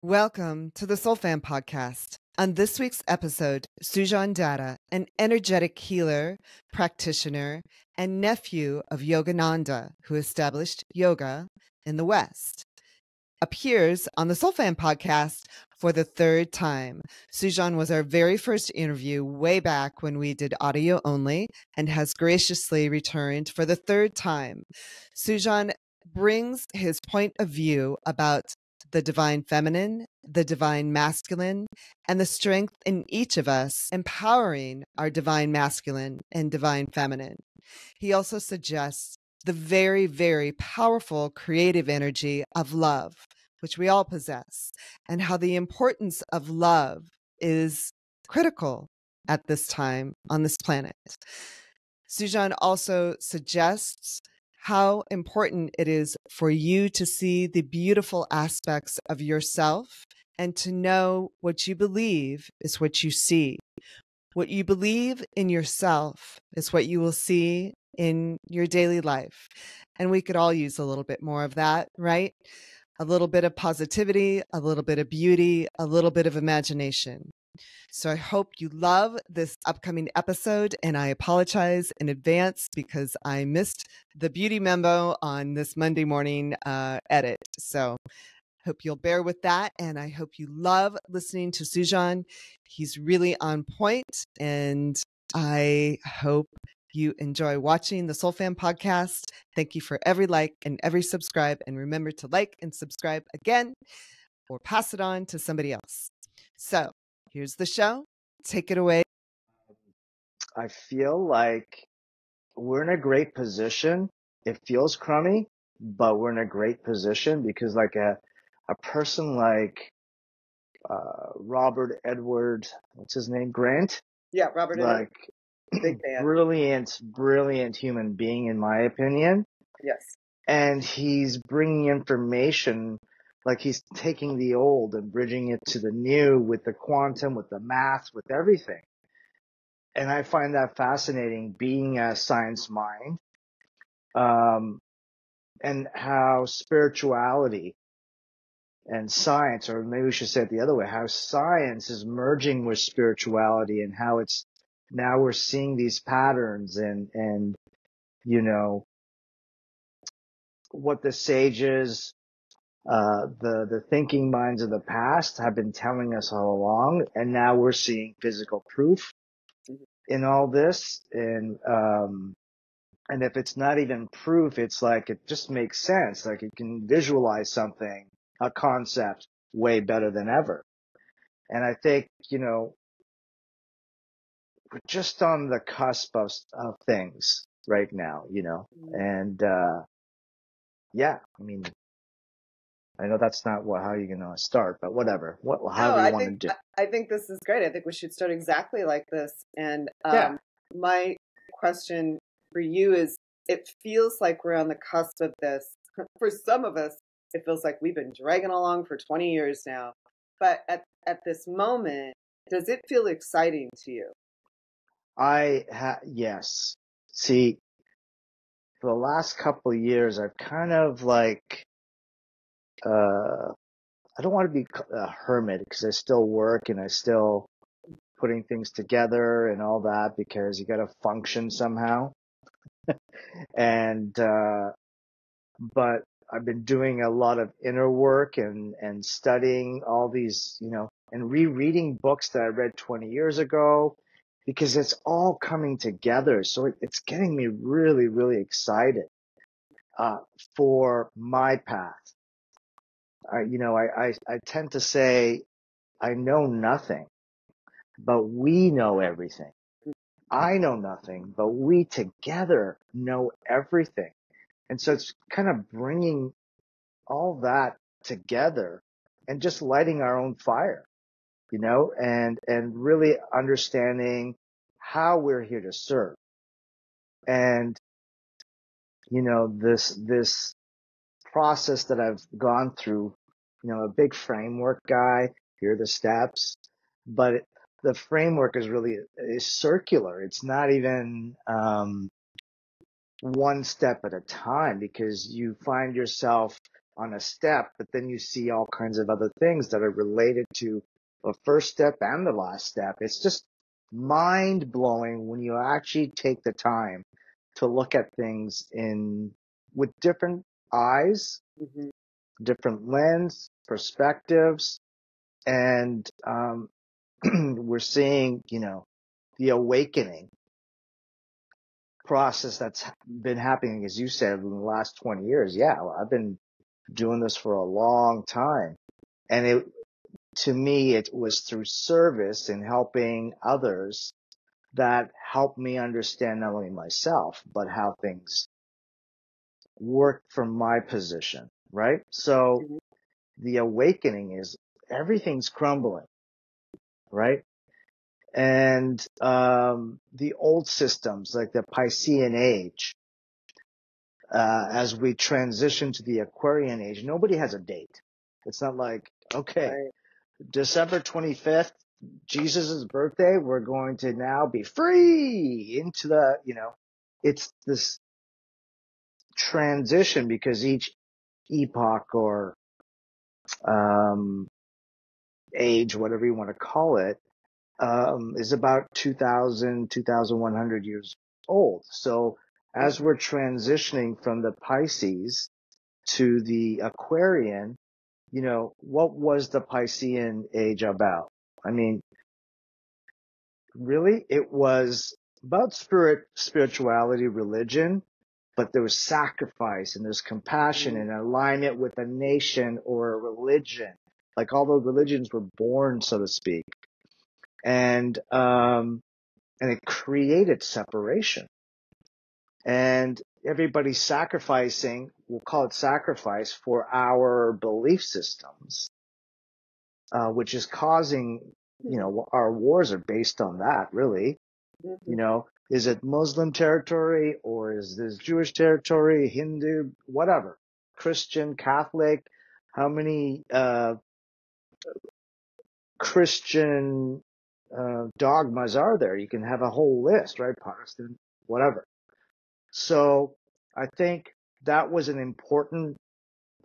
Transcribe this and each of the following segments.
Welcome to the Soul Fam podcast. On this week's episode, Sujan Datta, an energetic healer, practitioner, and nephew of Yogananda, who established yoga in the West, appears on the Soul Fam podcast for the third time. Sujan was our very first interview way back when we did audio only and has graciously returned for the third time. Sujan brings his point of view about the divine feminine, the divine masculine, and the strength in each of us, empowering our divine masculine and divine feminine. He also suggests the very, very powerful creative energy of love, which we all possess, and how the importance of love is critical at this time on this planet. Sujan also suggests how important it is for you to see the beautiful aspects of yourself and to know what you believe is what you see. What you believe in yourself is what you will see in your daily life. And we could all use a little bit more of that, right? A little bit of positivity, a little bit of beauty, a little bit of imagination. So I hope you love this upcoming episode, and I apologize in advance because I missed the beauty memo on this Monday morning edit. So hope you'll bear with that, and I hope you love listening to Sujan. He's really on point, and I hope you enjoy watching the Soul Fam podcast. Thank you for every like and every subscribe, and remember to like and subscribe again or pass it on to somebody else. So here's the show. Take it away. I feel like we're in a great position. It feels crummy, but we're in a great position because like a person like Robert Edward, what's his name? Grant? Yeah, Robert. Like Big fan. brilliant human being in my opinion. Yes. And he's bringing information, like he's taking the old and bridging it to the new with the quantum, with the math, with everything. And I find that fascinating, being a science mind, and how spirituality and science, or maybe we should say it the other way, how science is merging with spirituality, and how it's now we're seeing these patterns and you know what the sages, the thinking minds of the past have been telling us all along, and now we're seeing physical proof in all this. And if it's not even proof, it's like it just makes sense. Like you can visualize something, a concept, way better than ever. And I think, we're just on the cusp of things right now, and, yeah, I mean, I know that's not how you're going to start, but whatever, however you want to do. I think this is great. I think we should start exactly like this. And Yeah. my question for you is, it feels like we're on the cusp of this. For some of us, it feels like we've been dragging along for 20 years now. But at this moment, does it feel exciting to you? Yes. See, for the last couple of years, I've kind of like, I don't want to be a hermit because I still work and I still putting things together and all that because you got to function somehow. And, but I've been doing a lot of inner work and studying all these, and rereading books that I read 20 years ago because it's all coming together. So it's getting me really, really excited, for my path. I tend to say I know nothing, but we know everything. I know nothing, but we together know everything. And so it's kind of bringing all that together and just lighting our own fire, and really understanding how we're here to serve. And, this process that I've gone through, a big framework guy, here are the steps, but the framework is circular. It's not even, one step at a time, because you find yourself on a step, but then you see all kinds of other things that are related to the first step and the last step. It's just mind blowing when you actually take the time to look at things with different eyes, Mm-hmm. different lens, perspectives, and we're seeing, the awakening process that's been happening, as you said, in the last 20 years. Yeah, I've been doing this for a long time. And to me, it was through service and helping others that helped me understand not only myself, but how things work from my position, right? So Mm-hmm. the awakening is everything's crumbling, right? And the old systems like the Piscean age, as we transition to the Aquarian age, nobody has a date. It's not like, okay, Right. December 25th, Jesus' birthday, we're going to now be free into it's this transition because each epoch or um, age, whatever you want to call it, is about 2,000, 2,100 years old. So as we're transitioning from the Pisces to the Aquarian, what was the Piscean age about? I mean, really, it was about spirituality, religion, but there was sacrifice and there's compassion and alignment with a nation or a religion. Like all those religions were born, so to speak. And it created separation. And everybody's sacrificing, we'll call it sacrifice, for our belief systems, which is causing, our wars are based on that, really. Mm-hmm. Is it Muslim territory or is this Jewish territory, Hindu, whatever, Christian, Catholic? How many Christian dogmas are there? You can have a whole list, right? Protestant, whatever. So I think that was an important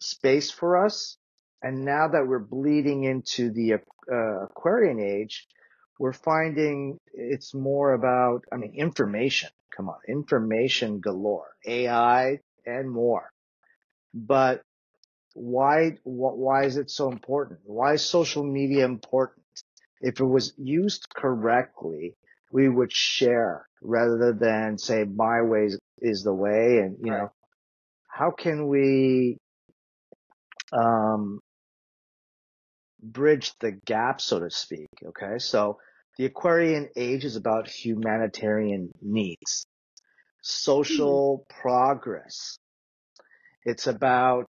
space for us. And now that we're bleeding into the Aquarian age, we're finding it's more about, information. Come on, information galore, AI and more. But why is it so important? Why is social media important? If it was used correctly, we would share rather than say my way is the way. And, Right. how can we, um, bridge the gap, so to speak? Okay. So the Aquarian age is about humanitarian needs, Mm-hmm. social progress. It's about,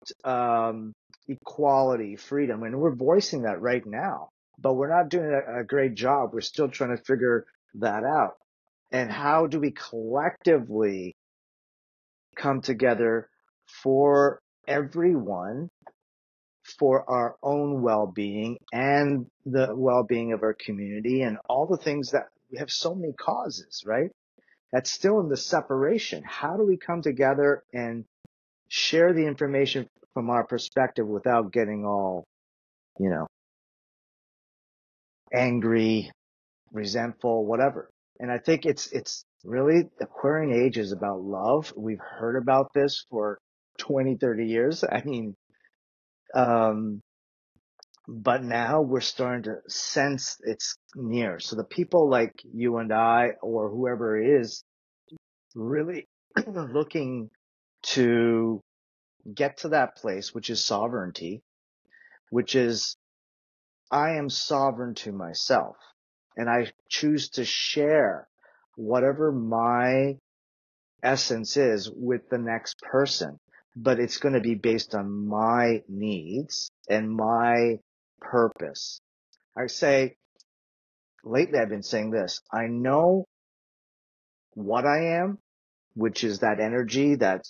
equality, freedom. And we're voicing that right now, but we're not doing a great job. We're still trying to figure that out. And how do we collectively come together for everyone, for our own well-being and the well-being of our community and all the things that we have so many causes, right? That's still in the separation. How do we come together and share the information from our perspective without getting all, you know, angry, resentful, whatever? And I think it's really Aquarian age is about love. We've heard about this for 20, 30 years. Um, but now we're starting to sense it's near. So the people like you and I or whoever it is really looking to get to that place, which is sovereignty, which is I am sovereign to myself and I choose to share whatever my essence is with the next person, but it's going to be based on my needs and my purpose. I say, lately I've been saying this. I know what I am, which is that energy, that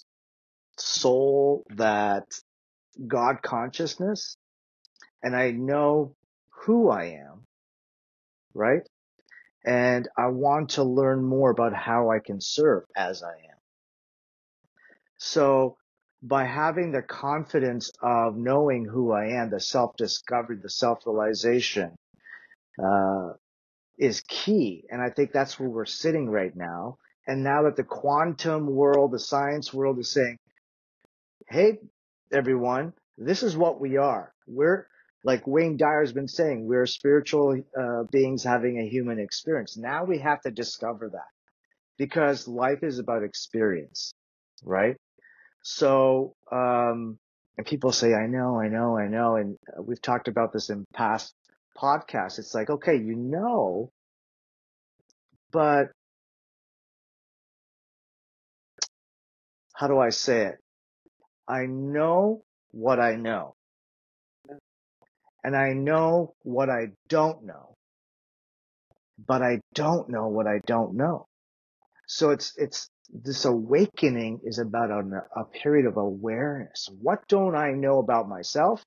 soul, that God consciousness, and I know who I am, right? And I want to learn more about how I can serve as I am. So by having the confidence of knowing who I am, the self-discovery, the self-realization, is key. And I think that's where we're sitting right now. And now that the quantum world, the science world is saying, hey, everyone, this is what we are. We're, like Wayne Dyer's been saying, we're spiritual beings having a human experience. Now we have to discover that, because life is about experience, right? So, and people say, I know. And we've talked about this in past podcasts. It's like, okay, but how do I say it? I know what I know, and I know what I don't know, but I don't know what I don't know. So it's this awakening is about a period of awareness. What don't I know about myself?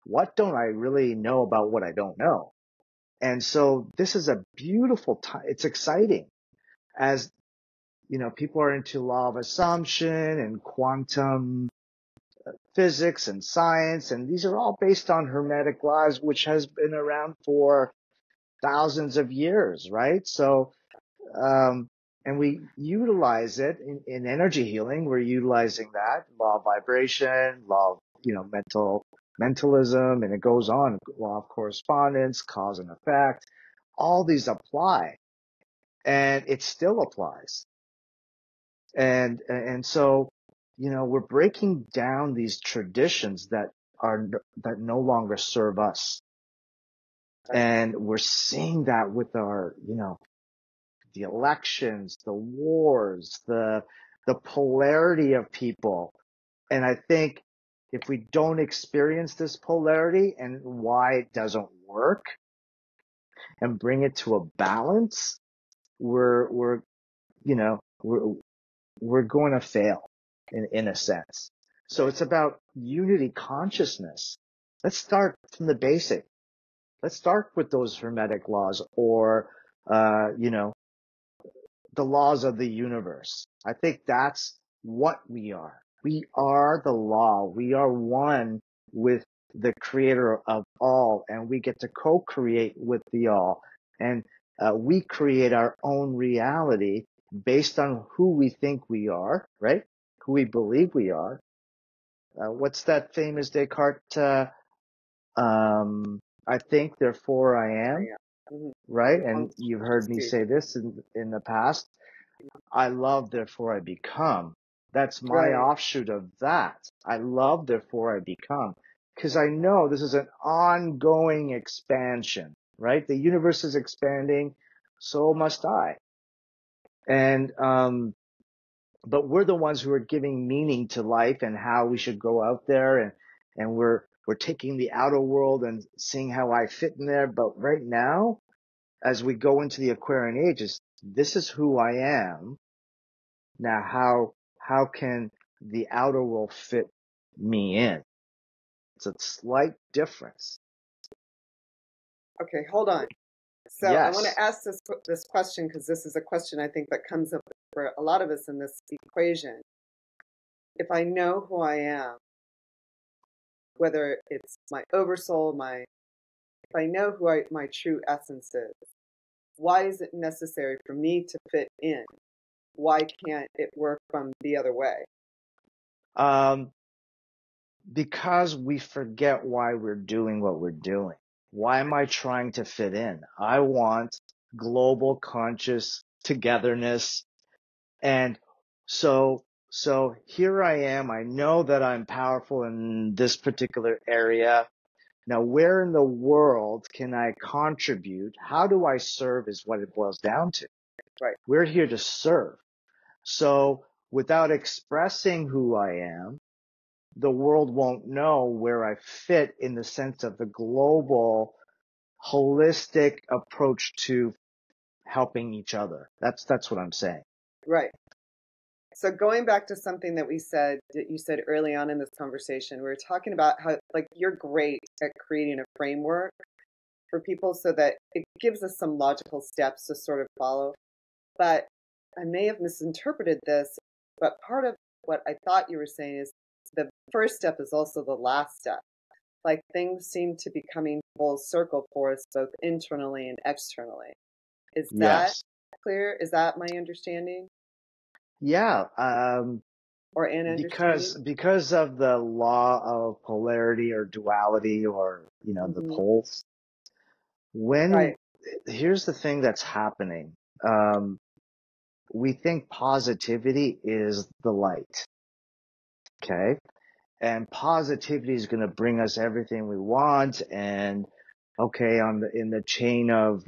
What don't I really know about what I don't know? And so this is a beautiful time. It's exciting, as people are into law of assumption and quantum physics and science, and these are all based on Hermetic laws, which has been around for thousands of years, right? So, and we utilize it in energy healing. We're utilizing that law of vibration, law of, mentalism, and it goes on, law of correspondence, cause and effect. All these apply, and it still applies. And so, we're breaking down these traditions that no longer serve us. And we're seeing that with our, the elections, the wars, the polarity of people. And I think if we don't experience this polarity and why it doesn't work and bring it to a balance, we're you know, we're going to fail in a sense. So it's about unity consciousness. Let's start from the basic. Let's start with those Hermetic laws, or, the laws of the universe. I think that's what we are. We are the law. We are one with the creator of all, and we get to co-create with the all. And we create our own reality based on who we think we are, right? Who we believe we are. What's that famous Descartes? I think, therefore I am, right? And you've heard me say this in the past. I love, therefore I become. That's my offshoot of that. I love, therefore I become. Because I know this is an ongoing expansion, right? The universe is expanding, so must I. And, but we're the ones who are giving meaning to life and how we should go out there, and we're taking the outer world and seeing how I fit in there. But right now, as we go into the Aquarian ages, this is who I am. Now, how can the outer world fit me in? It's a slight difference. Okay, hold on. So Yes. I want to ask this question, because this is a question I think that comes up for a lot of us in this equation. If I know who I am, whether it's my oversoul, if I know who my true essence is, why is it necessary for me to fit in? Why can't it work from the other way? Because we forget why we're doing what we're doing. Why am I trying to fit in? I want global conscious togetherness. And so here I am. I know that I'm powerful in this particular area. Now, where in the world can I contribute? How do I serve is what it boils down to. Right. We're here to serve. So without expressing who I am, the world won't know where I fit in the sense of the global, holistic approach to helping each other. That's what I'm saying. Right. So going back to something that you said early on in this conversation, we were talking about how, like, you're great at creating a framework for people so that it gives us some logical steps to sort of follow. But I may have misinterpreted this, but part of what I thought you were saying is the first step is also the last step. Like things seem to be coming full circle for us both internally and externally. Is that Yes. clear? Is that my understanding Yeah. or an understanding? Because of the law of polarity or duality, or, the Hmm. poles, when Right. here's the thing that's happening. Um, we think positivity is the light. Okay. And positivity is going to bring us everything we want. And okay, in the chain of,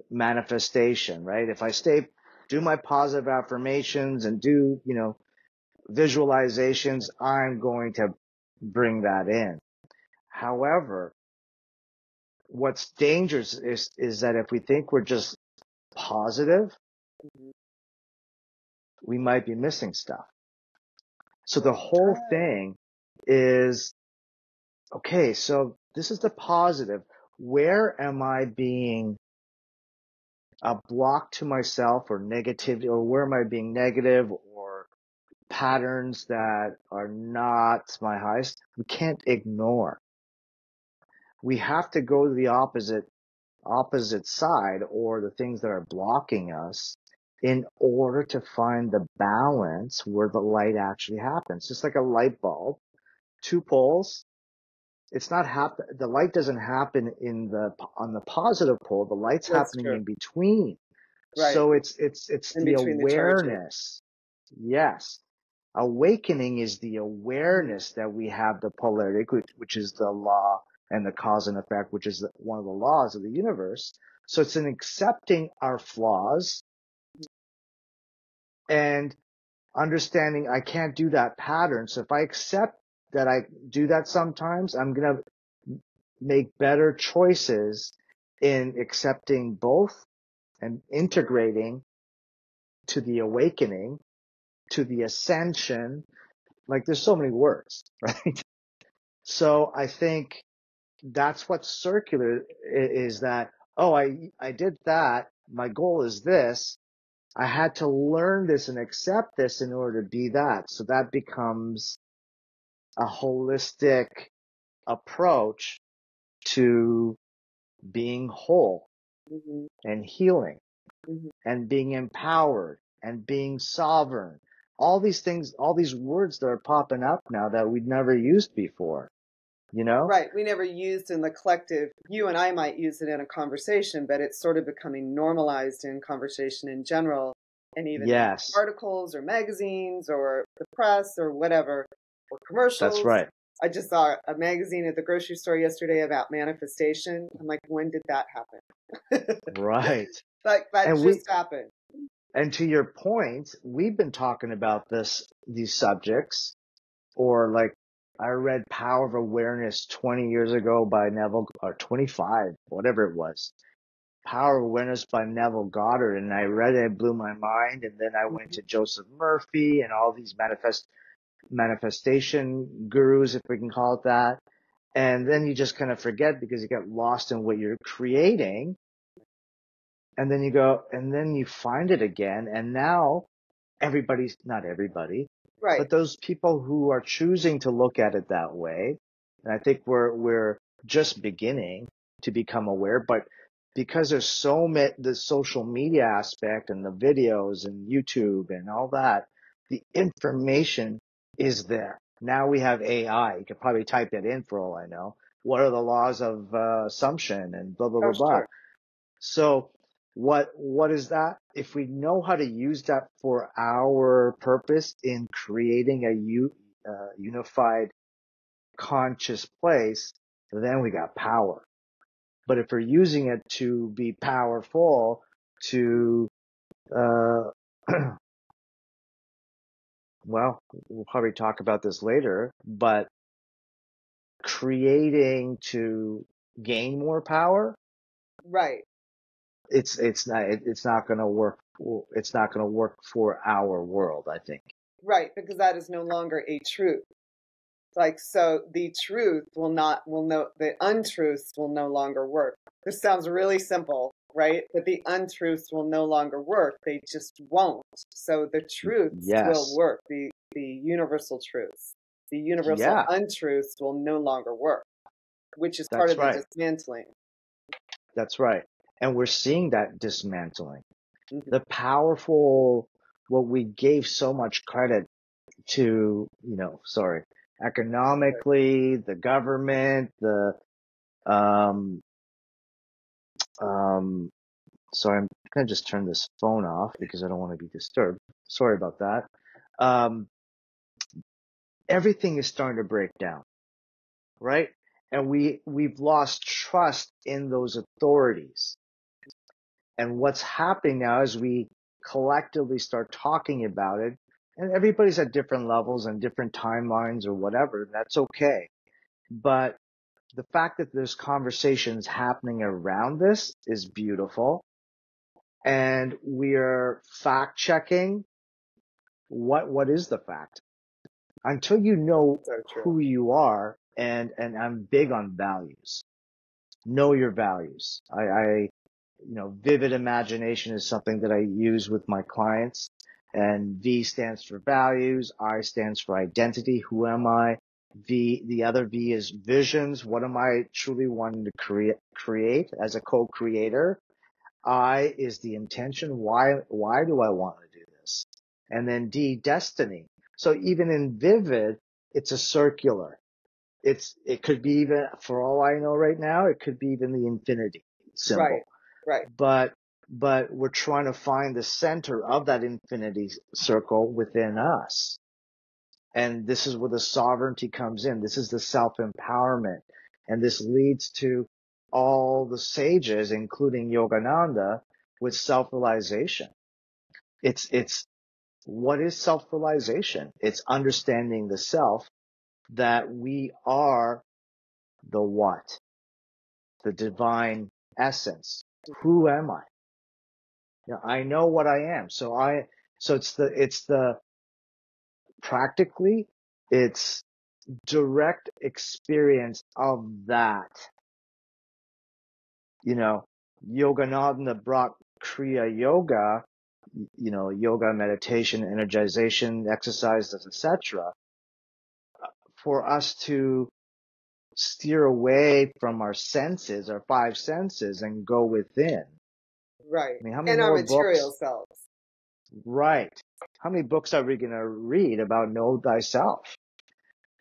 manifestation, right? If I do my positive affirmations and do, visualizations, I'm going to bring that in. However, what's dangerous is that if we think we're just positive, Hmm. we might be missing stuff. So the whole Oh, thing is, okay, so this is the positive. Where am I being a block to myself or negativity, or where am I being negative, or patterns that are not my highest? We can't ignore. We have to go to the opposite side, or the things that are blocking us, in order to find the balance where the light actually happens. Just like a light bulb, two poles. The light doesn't happen on the positive pole. The light's that's happening true. in between. Right. So it's In the between the charges. awareness. Yes. Awakening is the Hmm. awareness that we have the polarity, which is the law and the cause and effect, which is one of the laws of the universe. So it's in accepting our flaws and understanding I can't do that pattern. So if I accept that I do that sometimes, I'm going to make better choices in accepting both and integrating to the awakening, to the ascension. Like there's so many words, right? So I think that's what's circular is that, oh, I did that. My goal is this. I had to learn this and accept this in order to be that. So that becomes a holistic approach to being whole Hmm. and healing Hmm. and being empowered and being sovereign. All these things, all these words that are popping up now that we'd never used before, you know? Right. We never used in the collective. You and I might use it in a conversation, but it's sort of becoming normalized in conversation in general, and even in Yes, articles or magazines or the press or whatever, or that's commercials. right. I just saw a magazine at the grocery store yesterday about manifestation. I'm like, when did that happen? Right. Like that And just happened. and to your point, we've been talking about these subjects, or like I read Power of Awareness 20 years ago by Neville, or 25, whatever it was. Power of Awareness by Neville Goddard. And I read it, it blew my mind. And then I went to Joseph Murphy and all these manifestation gurus, if we can call it that. And then you just kind of forget because you get lost in what you're creating. And then and then you find it again. And now not everybody, Right. but those people who are choosing to look at it that way. And I think we're just beginning to become aware, but because there's the social media aspect and the videos and YouTube and all that, the information is there. Now we have AI. You could probably type that in for all I know. What are the laws of assumption and blah, blah, Oh, blah, blah. sure. So what is that? If we know how to use that for our purpose in creating a unified conscious place, then we got power. But if we're using it to be powerful, to uh, well, we'll probably talk about this later, but creating to gain more power, Right. it's not going to work. It's not going to work for our world, I think. Right. Because that is no longer a truth. Like, so the truth the untruths will no longer work. This sounds really simple, right? But the untruths will no longer work. They just won't. So the truths will Yes. work, the universal truths. the universal Yeah, untruths will no longer work, which is part that's of the right. dismantling. That's right. And we're seeing that dismantling. Mhm. The powerful, what we gave so much credit to, economically, the government, um, um, sorry, I'm going to just turn this phone off because I don't want to be disturbed. Sorry about that. Um, everything is starting to break down, right? And we've lost trust in those authorities. And what's happening now is we collectively start talking about it, and everybody's at different levels and different timelines or whatever. That's okay. But the fact that there's conversations happening around this is beautiful. And we are fact checking what is the fact. Until you know So true. who you are, and I'm big on values. Know your values. Vivid imagination is something that I use with my clients. And V stands for values. I stands for identity. Who am I? The other V is visions. What am I truly wanting to create as a co-creator? I is the intention. Why do I want to do this? And then D, destiny. So even in vivid, it's a circular. It could be even, for all I know right now, it could be even the infinity symbol. Right. But we're trying to find the center of that infinity circle within us. And this is where the sovereignty comes in. This is the self-empowerment. And this leads to all the sages, including Yogananda, with self-realization. It's what is self-realization? It's understanding the self, that we are the what, the divine essence. Who am I? I know what I am. So practically, it's direct experience of that. Yogananda brought Kriya Yoga, yoga, meditation, energization, exercises, etc., for us to steer away from our senses, our five senses, and go within. Right. I mean, how many And our more material books? selves. Right. How many books are we going to read about know thyself?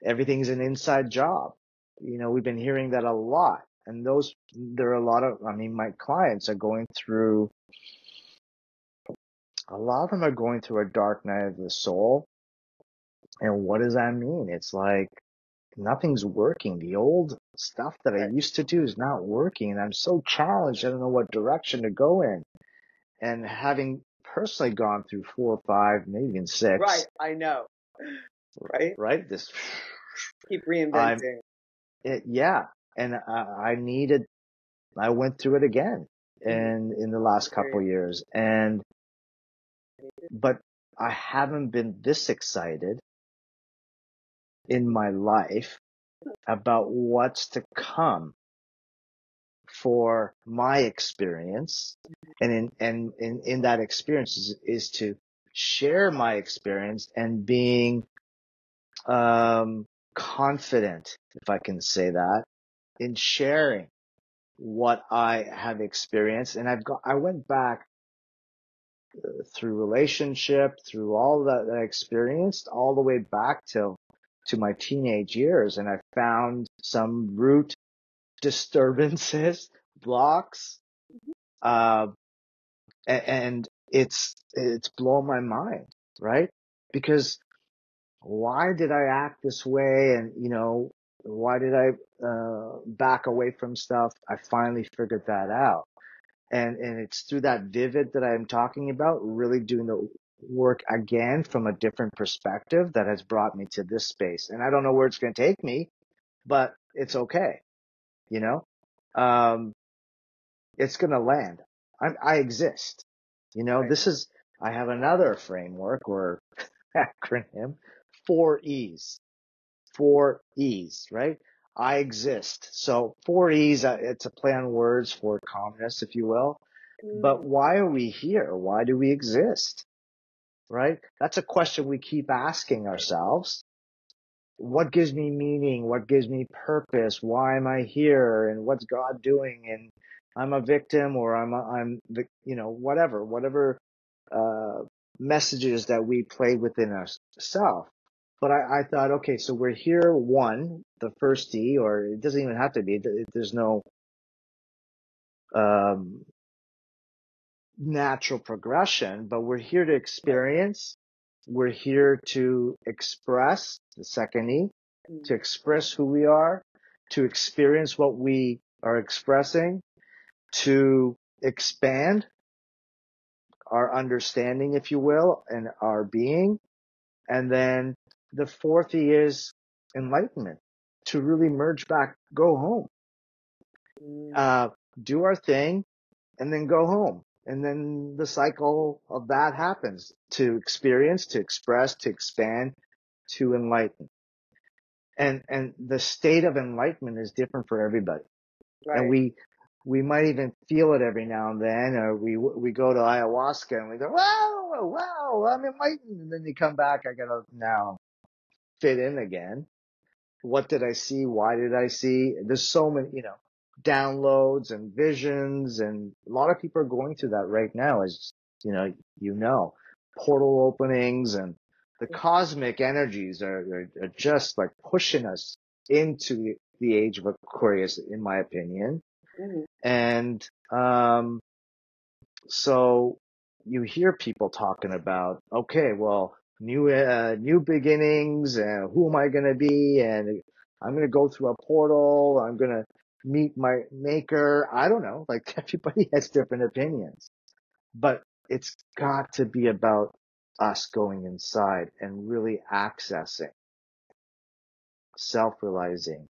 Everything's an inside job. We've been hearing that a lot. And there are a lot of, my clients are going through, a lot of them are going through a dark night of the soul. And what does that mean? It's like nothing's working. The old stuff that I Right. used to do is not working. And I'm so challenged. I don't know what direction to go in. And having personally gone through 4 or 5, maybe even 6. Right. I know. Right. Right? This, Keep reinventing. yeah. And I went through it again in the last couple years. But I haven't been this excited in my life about what's to come for my experience. And in that experience is to share my experience and being, confident, if I can say that, in sharing what I have experienced. And I went back through relationship, through all that I experienced, all the way back to my teenage years. And I found some root disturbances, blocks, uh, and it's blown my mind, right? Because why did I act this way? And, why did I, back away from stuff? I finally figured that out. And it's through that vivid that I'm talking about, really doing the work again from a different perspective, that has brought me to this space. And I don't know where it's going to take me, but it's okay. Um, it's going to land. I exist. Right. I have another framework or acronym, 4 E's. 4 E's, right? I exist. So 4 E's, it's a play on words for calmness, if you will. But why are we here? Why do we exist? Right? That's a question we keep asking ourselves. what gives me meaning? What gives me purpose? Why am I here? And what's God doing? And I'm a victim, or I'm the, whatever, messages that we play within ourselves. But I thought, okay, so we're here, the first D, or it doesn't even have to be, there's no, um, natural progression, but we're here to experience. We're here to express the second E, to express who we are, to experience what we are expressing, to expand our understanding, if you will, and our being. And then the fourth E is enlightenment, to really merge back, go home, do our thing, and then go home. And then the cycle of that happens, to experience, to express, to expand, to enlighten. And the state of enlightenment is different for everybody. Right. And we might even feel it every now and then, or we go to ayahuasca and we go, wow, I'm enlightened. And then you come back, I gotta now fit in again. What did I see? Why did I see? There's so many, downloads and visions, and a lot of people are going through that right now, as portal openings, and the cosmic energies are just like pushing us into the age of Aquarius, in my opinion. Mm-hmm. And so you hear people talking about, okay, well, new beginnings, and who am I going to be? And I'm going to go through a portal. I'm going to meet my maker. I don't know. Like, everybody has different opinions, but it's got to be about us going inside and really accessing, self-realizing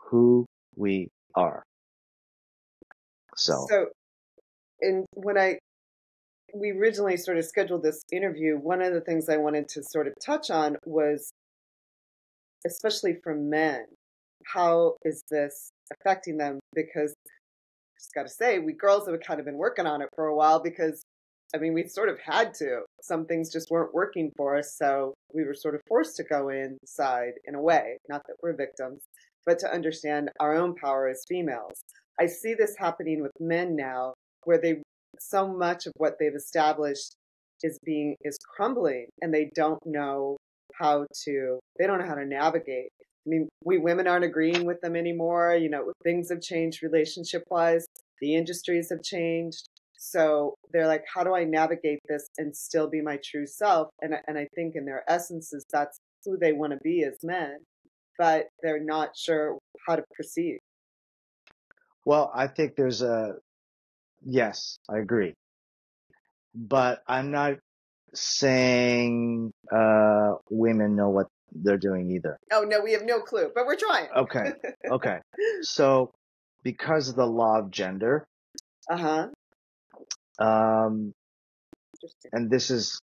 who we are. So and when we originally sort of scheduled this interview, one of the things I wanted to sort of touch on was, especially for men, how is this affecting them? Because I just got to say, we girls have kind of been working on it for a while, because, I mean, we sort of had to. Some things just weren't working for us, so we were sort of forced to go inside in a way. Not that we're victims, but to understand our own power as females. I see this happening with men now, where so much of what they've established is crumbling, and they don't know they don't know how to navigate. I mean, we women aren't agreeing with them anymore. Things have changed relationship wise. The industries have changed. So they're like, how do I navigate this and still be my true self? And I think in their essences, that's who they want to be as men, but they're not sure how to proceed. well, I think yes, I agree. But I'm not saying women know what they're doing either. Oh, no, we have no clue, but we're trying. Okay. So because of the law of gender, Uh-huh. and this is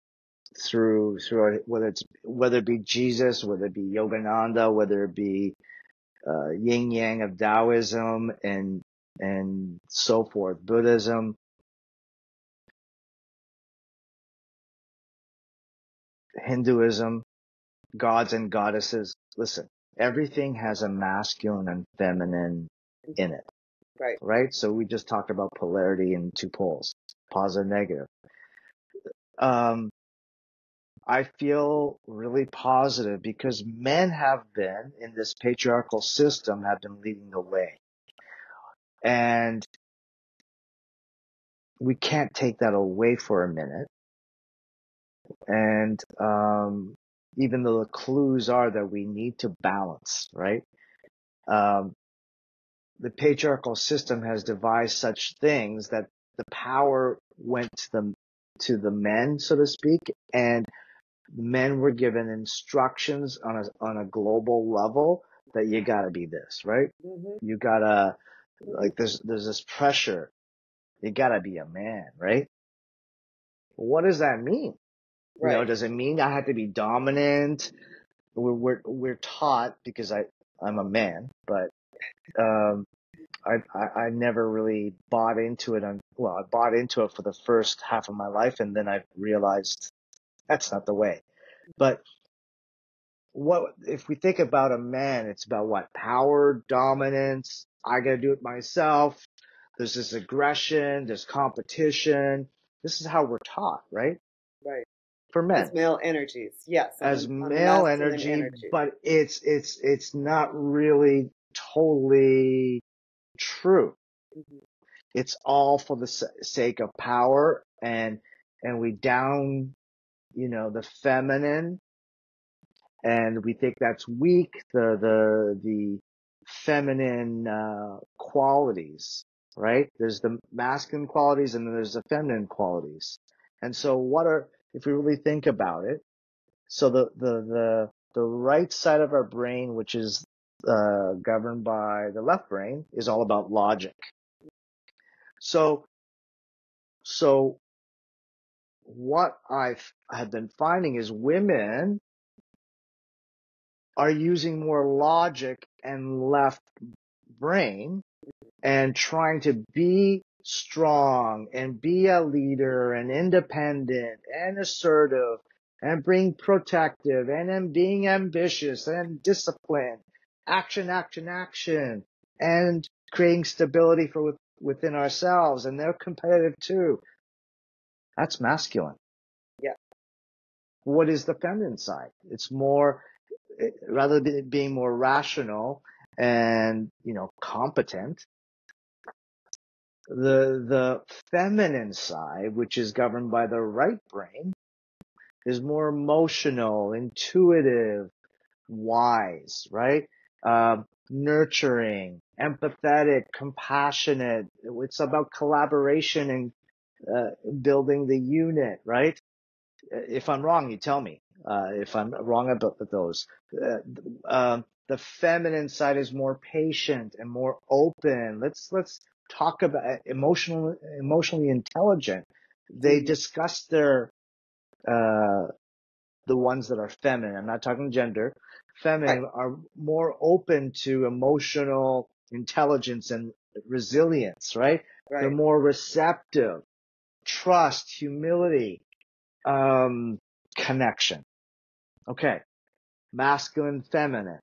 through whether it be Jesus, whether it be Yogananda, whether it be yin yang of Taoism, and so forth, Buddhism, Hinduism, gods and goddesses. Listen, everything has a masculine and feminine in it. Right? So we just talked about polarity and two poles, positive, negative. I feel really positive because men have been, in this patriarchal system, have been leading the way. And we can't take that away for a minute. And even though the clues are that we need to balance, right? The patriarchal system has devised such things that the power went to the men, so to speak, and men were given instructions on a global level that you gotta be this, right? Mm-hmm. You gotta, like, there's this pressure. You gotta be a man, right? What does that mean? Right. Does it mean I have to be dominant? We're taught, because I'm a man, but I never really bought into it. I bought into it for the first half of my life, and then I realized that's not the way. But if we think about a man, it's about what? Power, dominance. I got to do it myself. There's this aggression, there's competition. This is how we're taught, right? Right. For men. As male energies, yes. As On the male masculine energy, but it's not really totally true. Mm-hmm. It's all for the sake of power, and we down, the feminine, and we think that's weak, the feminine qualities, right? There's the masculine qualities and then there's the feminine qualities. And so if we really think about it, so the right side of our brain, which is governed by the left brain, is all about logic. So what have been finding is women are using more logic and left brain and trying to be strong and be a leader and independent and assertive and being protective and being ambitious and disciplined, action, action, action, and creating stability within ourselves. And they're competitive too. That's masculine. Yeah. What is the feminine side? It's more, rather than being more rational and, competent, the feminine side, which is governed by the right brain, is more emotional, intuitive, wise, right? Nurturing, empathetic, compassionate. It's about collaboration and building the unit, right? If I'm wrong, you tell me. If I'm wrong about those. The feminine side is more patient and more open. Let's talk about emotionally intelligent. They discuss the ones that are feminine. I'm not talking gender. Feminine are more open to emotional intelligence and resilience, right? They're more receptive, trust, humility, connection. Okay. Masculine, feminine.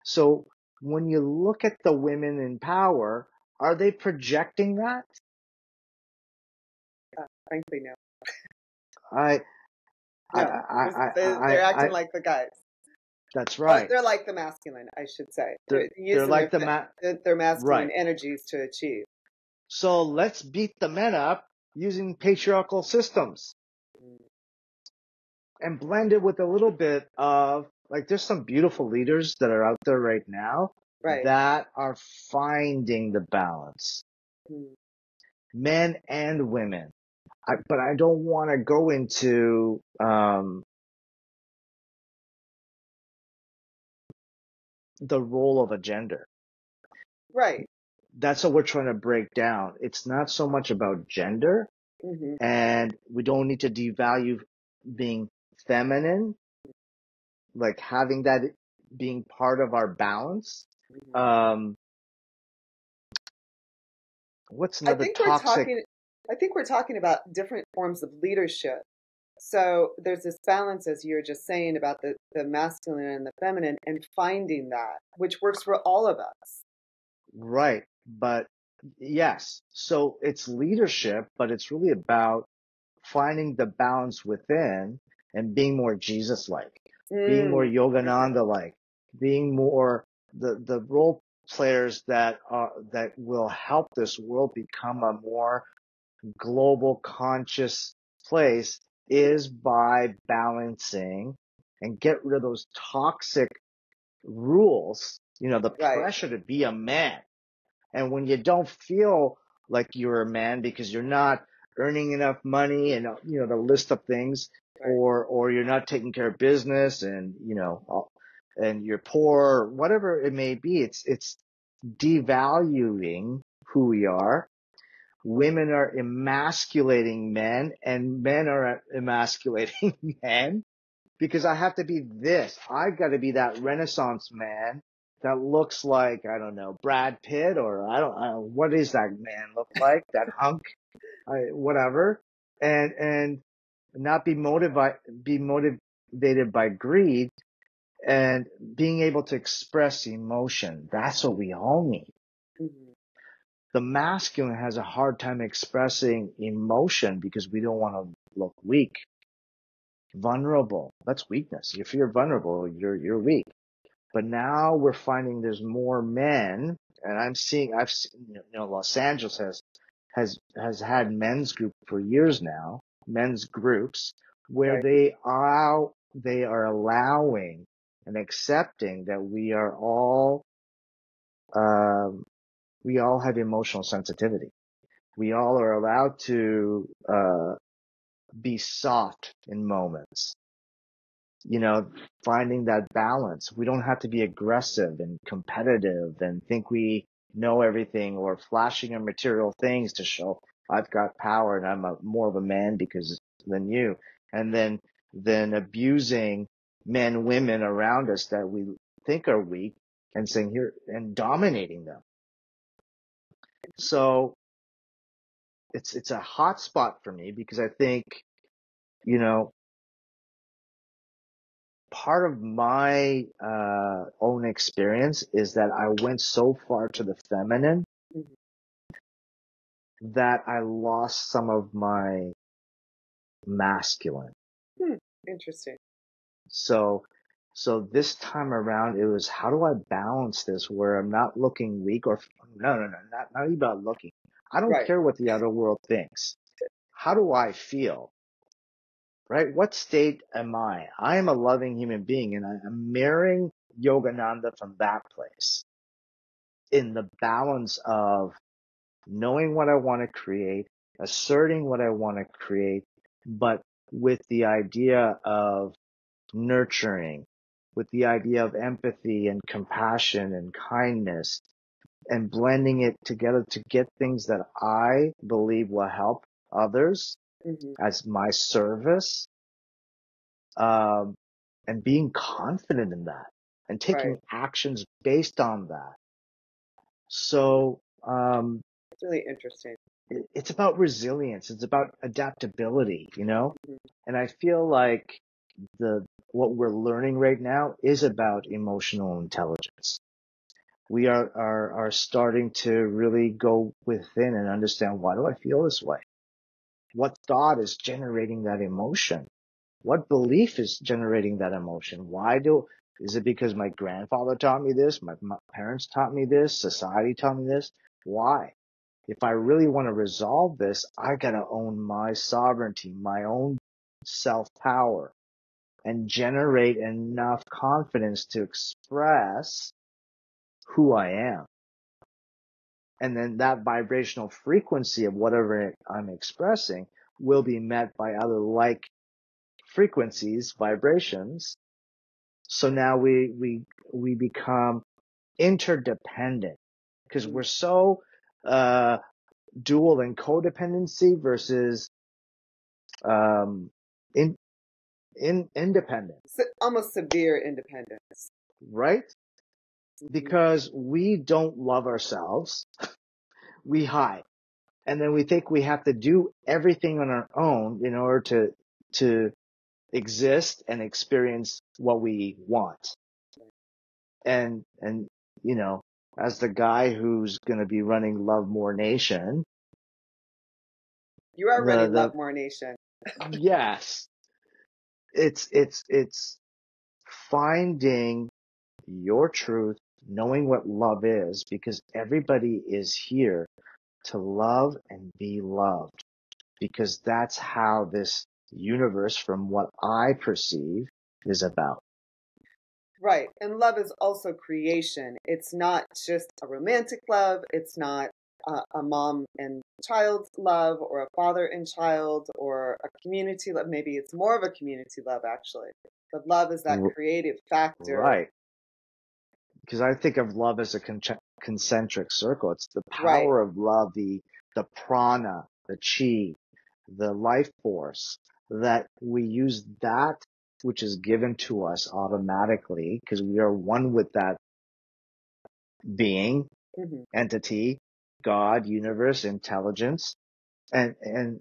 So when you look at the women in power, are they projecting that? Frankly, no. They're acting like the guys. That's right. They're like the masculine, I should say. They're like their masculine energies to achieve. So let's beat the men up using patriarchal systems and blend it with a little bit of, like, there's some beautiful leaders that are out there right now that are finding the balance. Men and women. But I don't want to go into the role of a gender. Right. That's what we're trying to break down. It's not so much about gender, and we don't need to devalue being feminine, like having that being part of our balance. What's another toxic? I think we're talking about different forms of leadership. So there's this balance, as you were just saying, about the masculine and the feminine, and finding that, which works for all of us. Right. But yes, so it's leadership, but it's really about finding the balance within and being more Jesus-like, being more Yogananda-like, being more the role players that will help this world become a more global conscious place is by balancing and get rid of those toxic rules, the pressure to be a man. And when you don't feel like you're a man because you're not earning enough money and, the list of things, or you're not taking care of business and, and you're poor, whatever it may be, it's devaluing who we are. Women are emasculating men and men are emasculating men because I have to be this. I got to be that Renaissance man that looks like, I don't know, Brad Pitt, or I don't what does that man look like? That hunk, whatever. And not be motivated by greed And being able to express emotion, that's what we all need. Mm-hmm. The masculine has a hard time expressing emotion because we don't want to look weak, vulnerable. That's weakness. If you're vulnerable, you're weak. But now we're finding there's more men, and I've seen, Los Angeles has had men's group for years now, men's groups where Right. they are allowing and accepting that we all have emotional sensitivity. We all are allowed to be soft in moments. Finding that balance. We don't have to be aggressive and competitive and think we know everything or flashing our material things to show I've got power and I'm more of a man than you. And then abusing men, women around us that we think are weak and saying here and dominating them. So it's a hot spot for me because I think, part of my own experience is that I went so far to the feminine that I lost some of my masculine. Interesting. So this time around, it was how do I balance this where I'm not looking weak or no, not even about looking. I don't care what the outer world thinks. How do I feel? Right? What state am I? I am a loving human being and I'm mirroring Yogananda from that place in the balance of knowing what I want to create, asserting what I want to create, but with the idea of nurturing, with the idea of empathy and compassion and kindness and blending it together to get things that I believe will help others as my service. And being confident in that and taking actions based on that. So, it's really interesting. It's about resilience. It's about adaptability, and I feel like what we're learning right now is about emotional intelligence. We are starting to really go within and understand, why do I feel this way? What thought is generating that emotion? What belief is generating that emotion? Is it because my grandfather taught me this? My parents taught me this? Society taught me this? Why? If I really want to resolve this, I gotta own my sovereignty, my own self-power, and generate enough confidence to express who I am. And then that vibrational frequency of whatever I'm expressing will be met by other like frequencies, vibrations. So now we become interdependent because we're so dual in codependency versus independence. Almost severe independence. Right? Because we don't love ourselves. We hide. And then we think we have to do everything on our own in order to exist and experience what we want. And, as the guy who's going to be running Love More Nation. You are running Love More Nation. Yes. It's finding your truth, knowing what love is, because everybody is here to love and be loved, because that's how this universe, from what I perceive, is about. Right. And love is also creation. It's not just a romantic love. It's not a mom and child love or a father and child or a community love. Maybe it's more of a community love, actually. But love is that creative factor. Right. Because I think of love as a concentric circle. It's the power of love, the prana, the chi, the life force, that we use that which is given to us automatically because we are one with that being, entity, God, universe, intelligence. And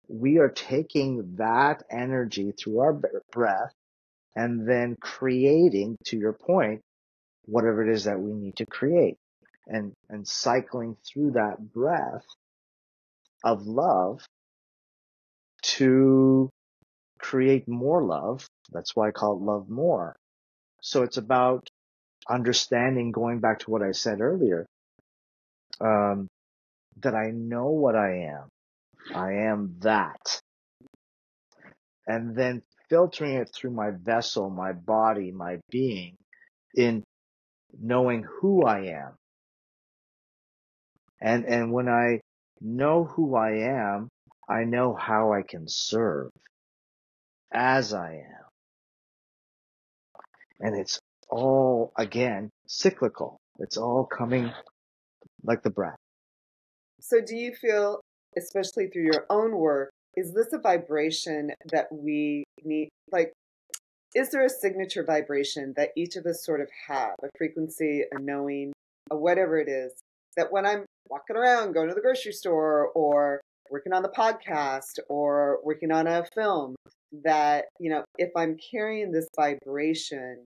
we are taking that energy through our breath and then creating, to your point, whatever it is that we need to create, and cycling through that breath of love to create more love. That's why I call it love more. So it's about understanding, going back to what I said earlier, that I know what I am. I am that. And then filtering it through my vessel, my body, my being, in knowing who I am. And when I know who I am, I know how I can serve as I am. And it's all, again, cyclical. It's all coming like the breath. So do you feel, especially through your own work, is this a vibration that we need? Like, is there a signature vibration that each of us sort of have, a frequency, a knowing, a whatever it is, that when I'm walking around, going to the grocery store, or working on the podcast, or working on a film, that, you know, if I'm carrying this vibration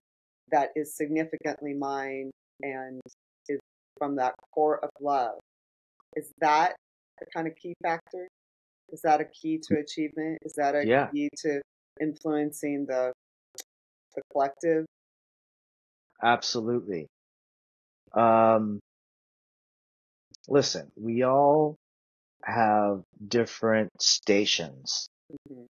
that is significantly mine and is from that core of love, is that a kind of key factor? Is that a key to achievement? Is that a Yeah, key to influencing the collective? absolutely. Um, Listen, we all have different stations. Mhm.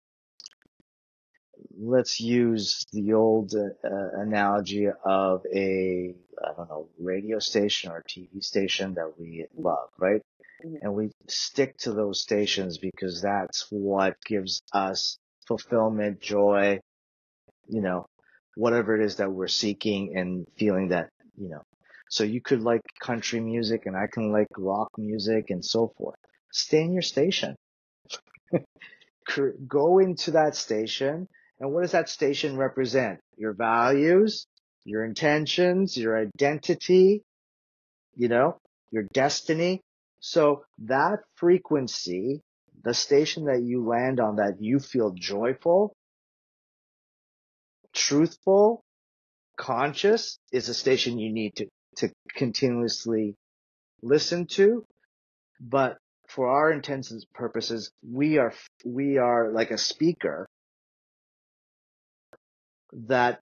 Let's use the old analogy of a, I don't know, radio station or TV station that we love, right? Mhm. And we stick to those stations because that's what gives us fulfillment, joy, you know, whatever it is that we're seeking and feeling that, you know. So you could like country music and I can like rock music and so forth. Stay in your station. Go into that station. And what does that station represent? Your values, your intentions, your identity, you know, your destiny. So that frequency, the station that you land on, that you feel joyful, truthful, conscious, is a station you need to continuously listen to. But for our intents and purposes, we are like a speaker that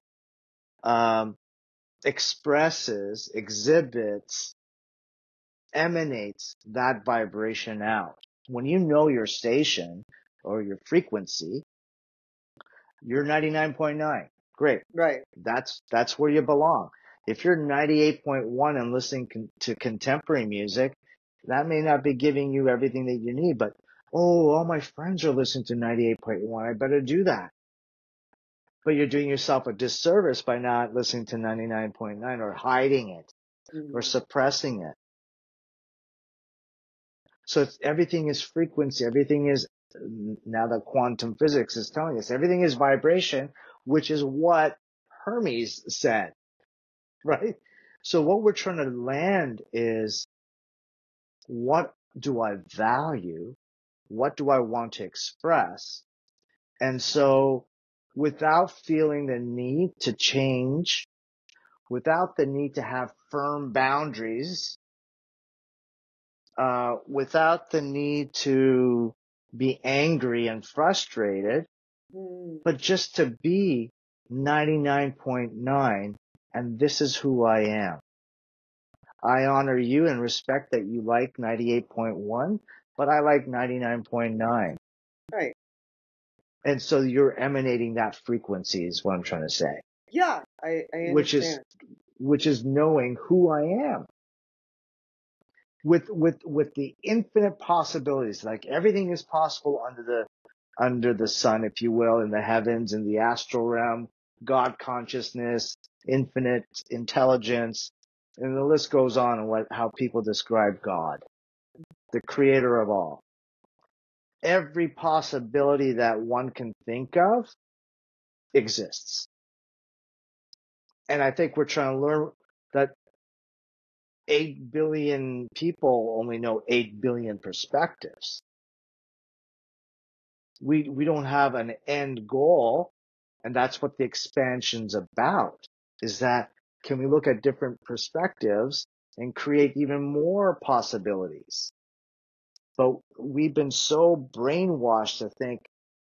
expresses, exhibits, emanates that vibration out. When you know your station or your frequency, you're 99.9. Great. Right. That's where you belong. If you're 98.1 and listening to contemporary music, that may not be giving you everything that you need, but oh, all my friends are listening to 98.1. I better do that. But you're doing yourself a disservice by not listening to 99.9 or hiding it or Mhm. suppressing it. So everything is frequency. Everything is, now that quantum physics is telling us, everything is vibration, which is what Hermes said, right? So what we're trying to land is, what do I value? What do I want to express? And so without feeling the need to change, without the need to have firm boundaries, without the need to be angry and frustrated, Mm. but just to be 99.9, and this is who I am. I honor you and respect that you like 98.1, but I like 99.9. Right. And so you're emanating that frequency is what I'm trying to say, Yeah, I which is, understand. knowing who I am with the infinite possibilities. Like everything is possible under the sun, if you will, in the heavens, in the astral realm, God consciousness, infinite intelligence, and the list goes on how people describe God, the creator of all. Every possibility that one can think of exists. And I think we're trying to learn that 8 billion people only know 8 billion perspectives. We don't have an end goal, And that's what the expansion's about, is that can we look at different perspectives and create even more possibilities? But we've been so brainwashed to think,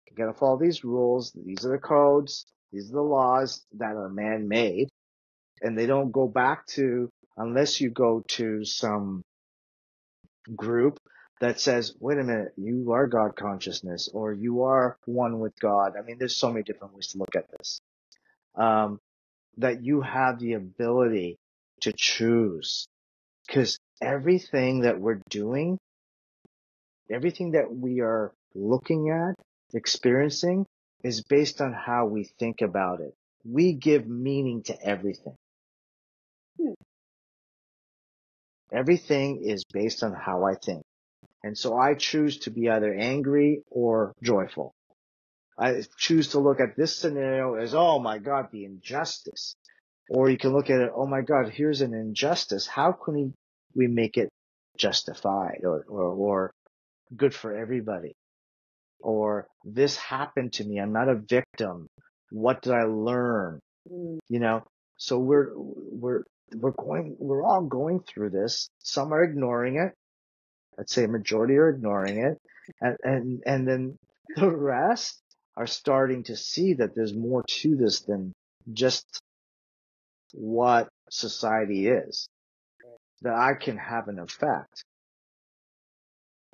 you gotta follow these rules, these are the codes, these are the laws that are man-made, and they don't go back to, unless you go to some group that says, wait a minute, you are God consciousness, or you are one with God. I mean, there's so many different ways to look at this. That you have the ability to choose, because everything that we're doing, everything that we are looking at, experiencing, is based on how we think about it. We give meaning to everything. Everything is based on how I think. And so I choose to be either angry or joyful. I choose to look at this scenario as, oh my God, the injustice. Or you can look at it, oh my God, here's an injustice. How can we make it justified or good for everybody? Or this happened to me. I'm not a victim. What did I learn? You know, so we're all going through this. Some are ignoring it. I'd say a majority are ignoring it. And then the rest are starting to see that there's more to this than just what society is, that I can have an effect.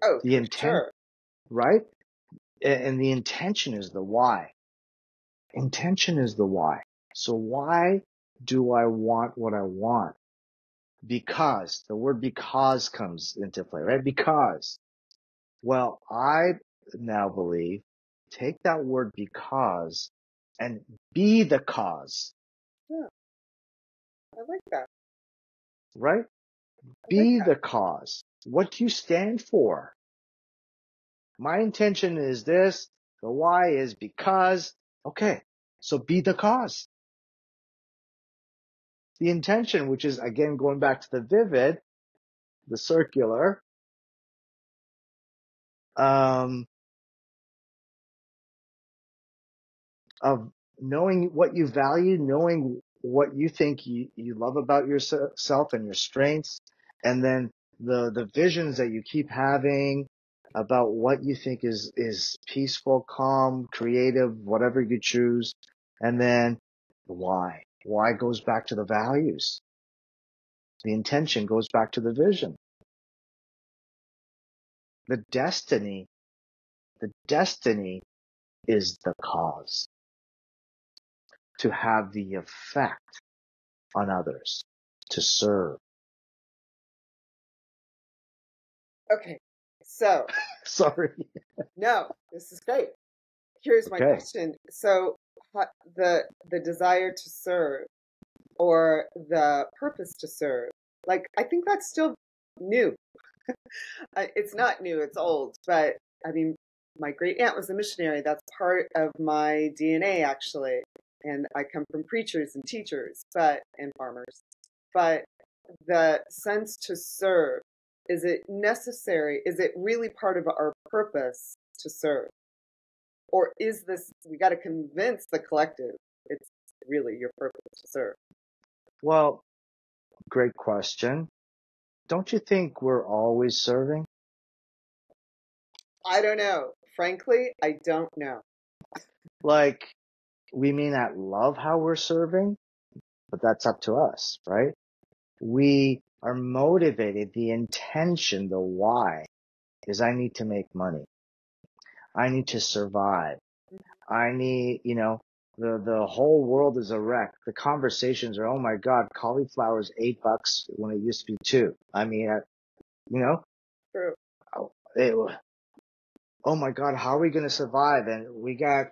Oh, The intent, sure. right? And the intention is the why. Intention is the why. So why do I want what I want? Because the word because comes into play, right? Because. Well, I now believe, take that word because and be the cause, Yeah, I like that. right? I like Be that. the cause. What do you stand for? My intention is this. The why is because. Okay. So be the cause. The intention, which is again going back to the vivid, the circular, of knowing what you value, knowing what you think you love about yourself and your strengths, and then the visions that you keep having about what you think is peaceful, calm, creative, whatever you choose, and then the why. Why goes back to the values. The intention goes back to the vision. The destiny is the cause to have the effect on others, to serve. Okay. So, Sorry. no, this is great. Here's my Okay. question. So, the desire to serve or the purpose to serve, like I think that's still new. It's not new, it's old, but I mean, my great aunt was a missionary. That's part of my DNA, actually. And I come from preachers and teachers, and farmers. But the sense to serve, is it necessary? Is it really part of our purpose to serve? Or is this, we got to convince the collective it's really your purpose to serve? Well, great question. Don't you think we're always serving? I don't know. Frankly, I don't know. Like, we may not love how we're serving, but that's up to us, right? We are motivated. The intention, the why, is I need to make money. I need to survive. I need, the whole world is a wreck. The conversations are, oh my God, cauliflower is $8 when it used to be 2. I mean, you know, True. it, oh my God, how are we going to survive? And we got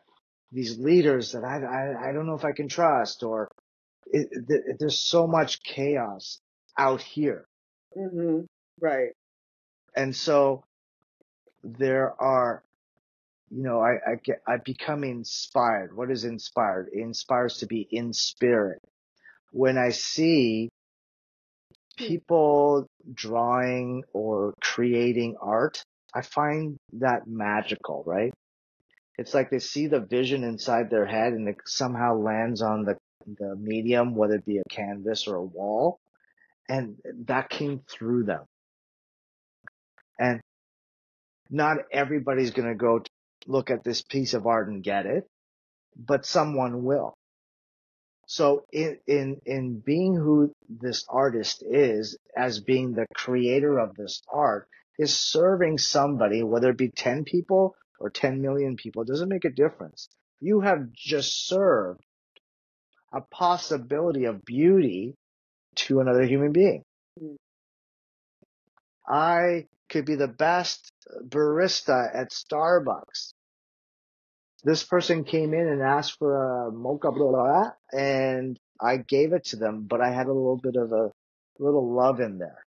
these leaders that I don't know if I can trust, or there's so much chaos out here. Mm-hmm. Right. And so there are, I become inspired. What is inspired? It inspires to be in spirit. When I see people drawing or creating art, I find that magical, right? It's like they see the vision inside their head and it somehow lands on the medium, whether it be a canvas or a wall. And that came through them. And not everybody's going to go look at this piece of art and get it, but someone will. So in being who this artist is, as being the creator of this art, is serving somebody, whether it be 10 people or 10 million people, it doesn't make a difference. You have just served a possibility of beauty to another human being. Mm. I could be the best barista at Starbucks. This person came in and asked for a mocha blah, blah, blah, and I gave it to them, but I had a little bit of a little love in there.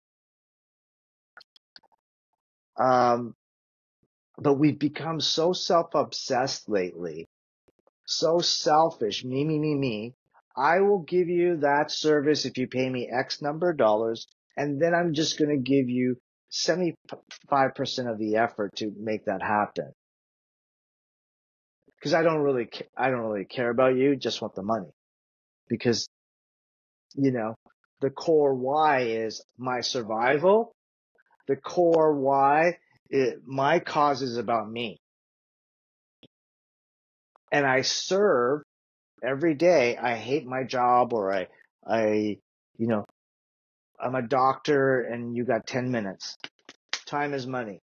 But we've become so self-obsessed lately, so selfish, me, me, me, me. I will give you that service if you pay me X number of dollars, and then I'm just going to give you 75% of the effort to make that happen. Because I don't really care about you, just want the money. Because, you know, the core why is my survival. The core why, my cause is about me. And I serve every day. I hate my job, or you know, I'm a doctor and you got 10 minutes. Time is money.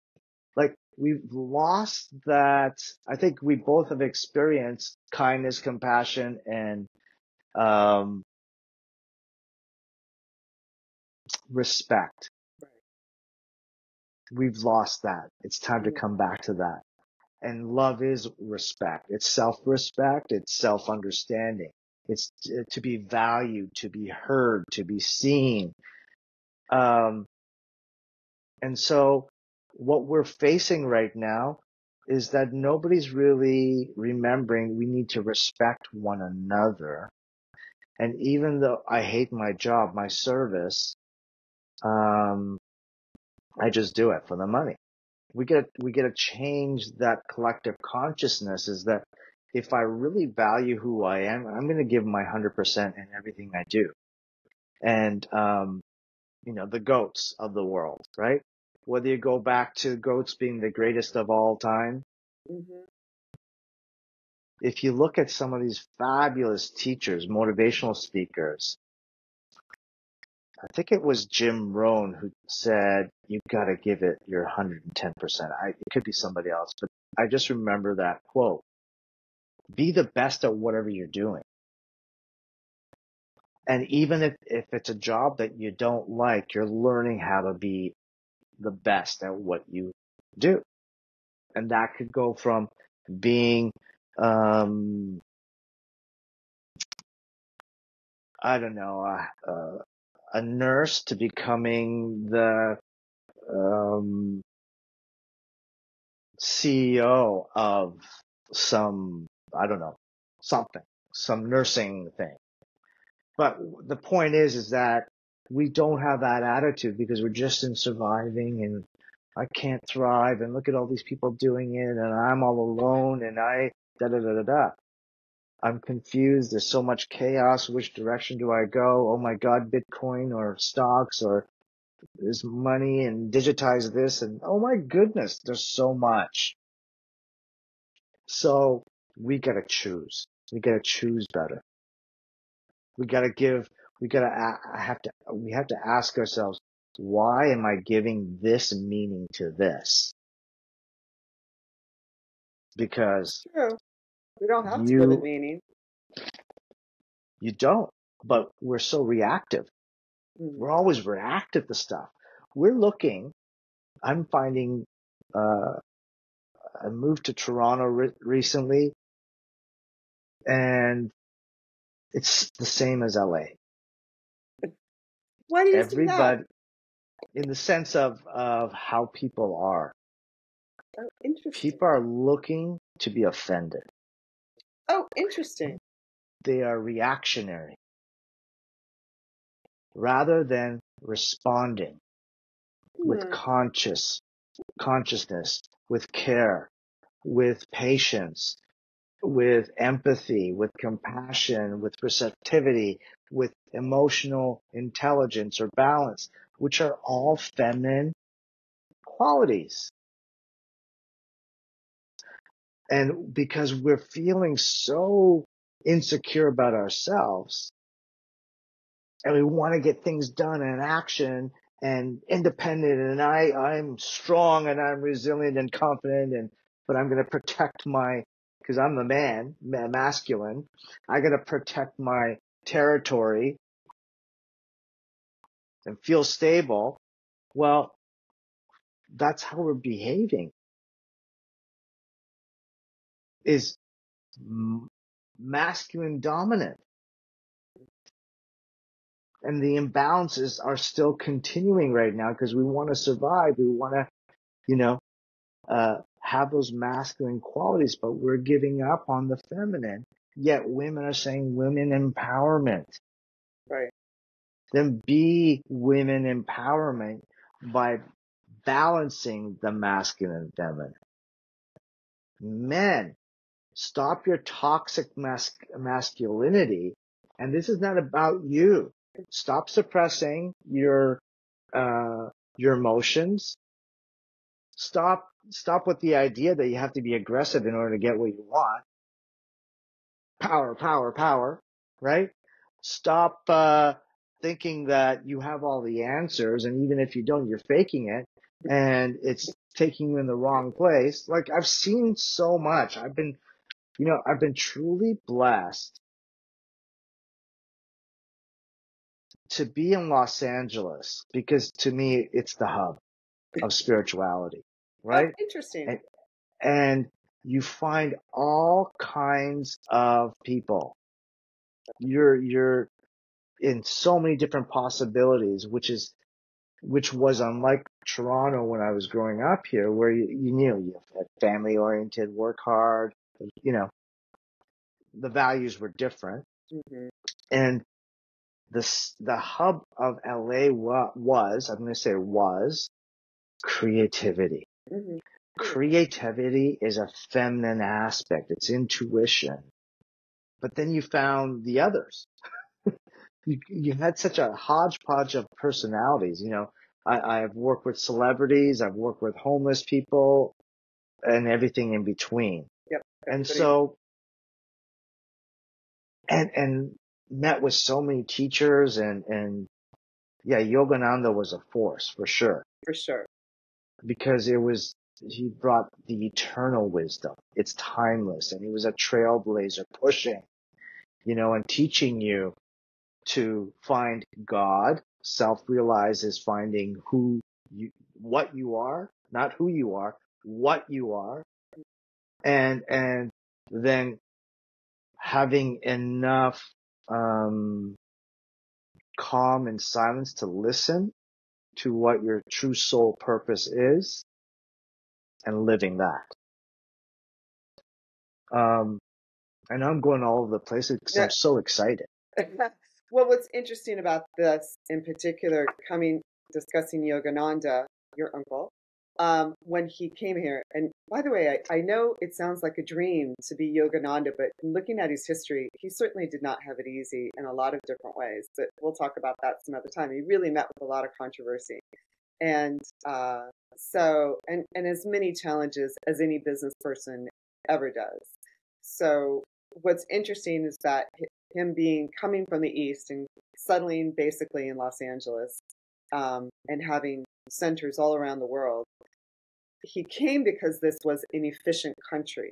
Like, we've lost that. I think we both have experienced kindness, compassion, and respect. We've lost that. It's time to come back to that. And love is respect. It's self-respect. It's self-understanding. It's to be valued, to be heard, to be seen. And so what we're facing right now is that nobody's really remembering we need to respect one another. And even though I hate my job, my service, I just do it for the money. We get to change that collective consciousness, is that if I really value who I am, I'm going to give my 100% in everything I do. And, you know, the goats of the world, right? Whether you go back to goats being the greatest of all time, if you look at some of these fabulous teachers, motivational speakers, I think it was Jim Rohn who said, you got to give it your 110%. It could be somebody else, but I just remember that quote. Be the best at whatever you're doing. And even if it's a job that you don't like, you're learning how to be the best at what you do. And that could go from being, I don't know, a nurse to becoming the CEO of some, I don't know, some nursing thing. But the point is that we don't have that attitude because we're just in surviving, and I can't thrive, and look at all these people doing it, and I'm all alone, and da da da da da. I'm confused. There's so much chaos. Which direction do I go? Oh my God, Bitcoin or stocks or is money, and digitize this, and oh my goodness, there's so much. So we gotta choose. We gotta choose better. We have to ask ourselves, why am I giving this meaning to this? Because True. We don't have to give it meaning. You don't, but we're so reactive. We're always reactive to stuff. I'm finding, I moved to Toronto recently, and it's the same as LA. Why do you say that? In the sense of how people are. Oh, interesting. People are looking to be offended. Oh, interesting. They are reactionary rather than responding with consciousness, with care. with patience, with empathy, with compassion, with receptivity, with emotional intelligence or balance, which are all feminine qualities. And because we're feeling so insecure about ourselves and we want to get things done in action and independent, and I'm strong and I'm resilient and confident, but I'm going to protect because I'm the man, masculine, I got to protect my territory and feel stable. Well, that's how we're behaving, is masculine dominant. And the imbalances are still continuing right now because we want to survive. We want to, have those masculine qualities, but we're giving up on the feminine. Yet women are saying women empowerment. Right. Then be women empowerment by balancing the masculine and feminine. Men, stop your toxic masculinity. And this is not about you. Stop suppressing your emotions. Stop with the idea that you have to be aggressive in order to get what you want. Power, power, power, right? Stop thinking that you have all the answers, and even if you don't, you're faking it, and it's taking you in the wrong place. Like, I've seen so much. I've been truly blessed to be in Los Angeles, because to me, it's the hub of spirituality, right? Oh, interesting. And you find all kinds of people. You're in so many different possibilities, which was unlike Toronto when I was growing up here, where you had family oriented, work hard, the values were different. Mm-hmm. And the hub of LA was creativity. Mm-hmm. Creativity is a feminine aspect. It's intuition. But then you found the others. You had such a hodgepodge of personalities. I've worked with celebrities, I've worked with homeless people, and everything in between. Yep. And so, and met with so many teachers, and yeah, Yogananda was a force for sure. For sure. Because he brought the eternal wisdom. It's timeless, and he was a trailblazer pushing, and teaching you to find God. Self-realize is finding what you are, not who you are, what you are. And then having enough, calm and silence to listen to what your true soul purpose is and living that. I know I'm going all over the place because I'm so excited. Well, what's interesting about this in particular, discussing Yogananda, your uncle, when he came here, and by the way, I know it sounds like a dream to be Yogananda, but looking at his history, he certainly did not have it easy in a lot of different ways, but we'll talk about that some other time. He really met with a lot of controversy. And and as many challenges as any business person ever does. So what's interesting is that him coming from the East and settling basically in Los Angeles, and having centers all around the world, he came because this was an efficient country,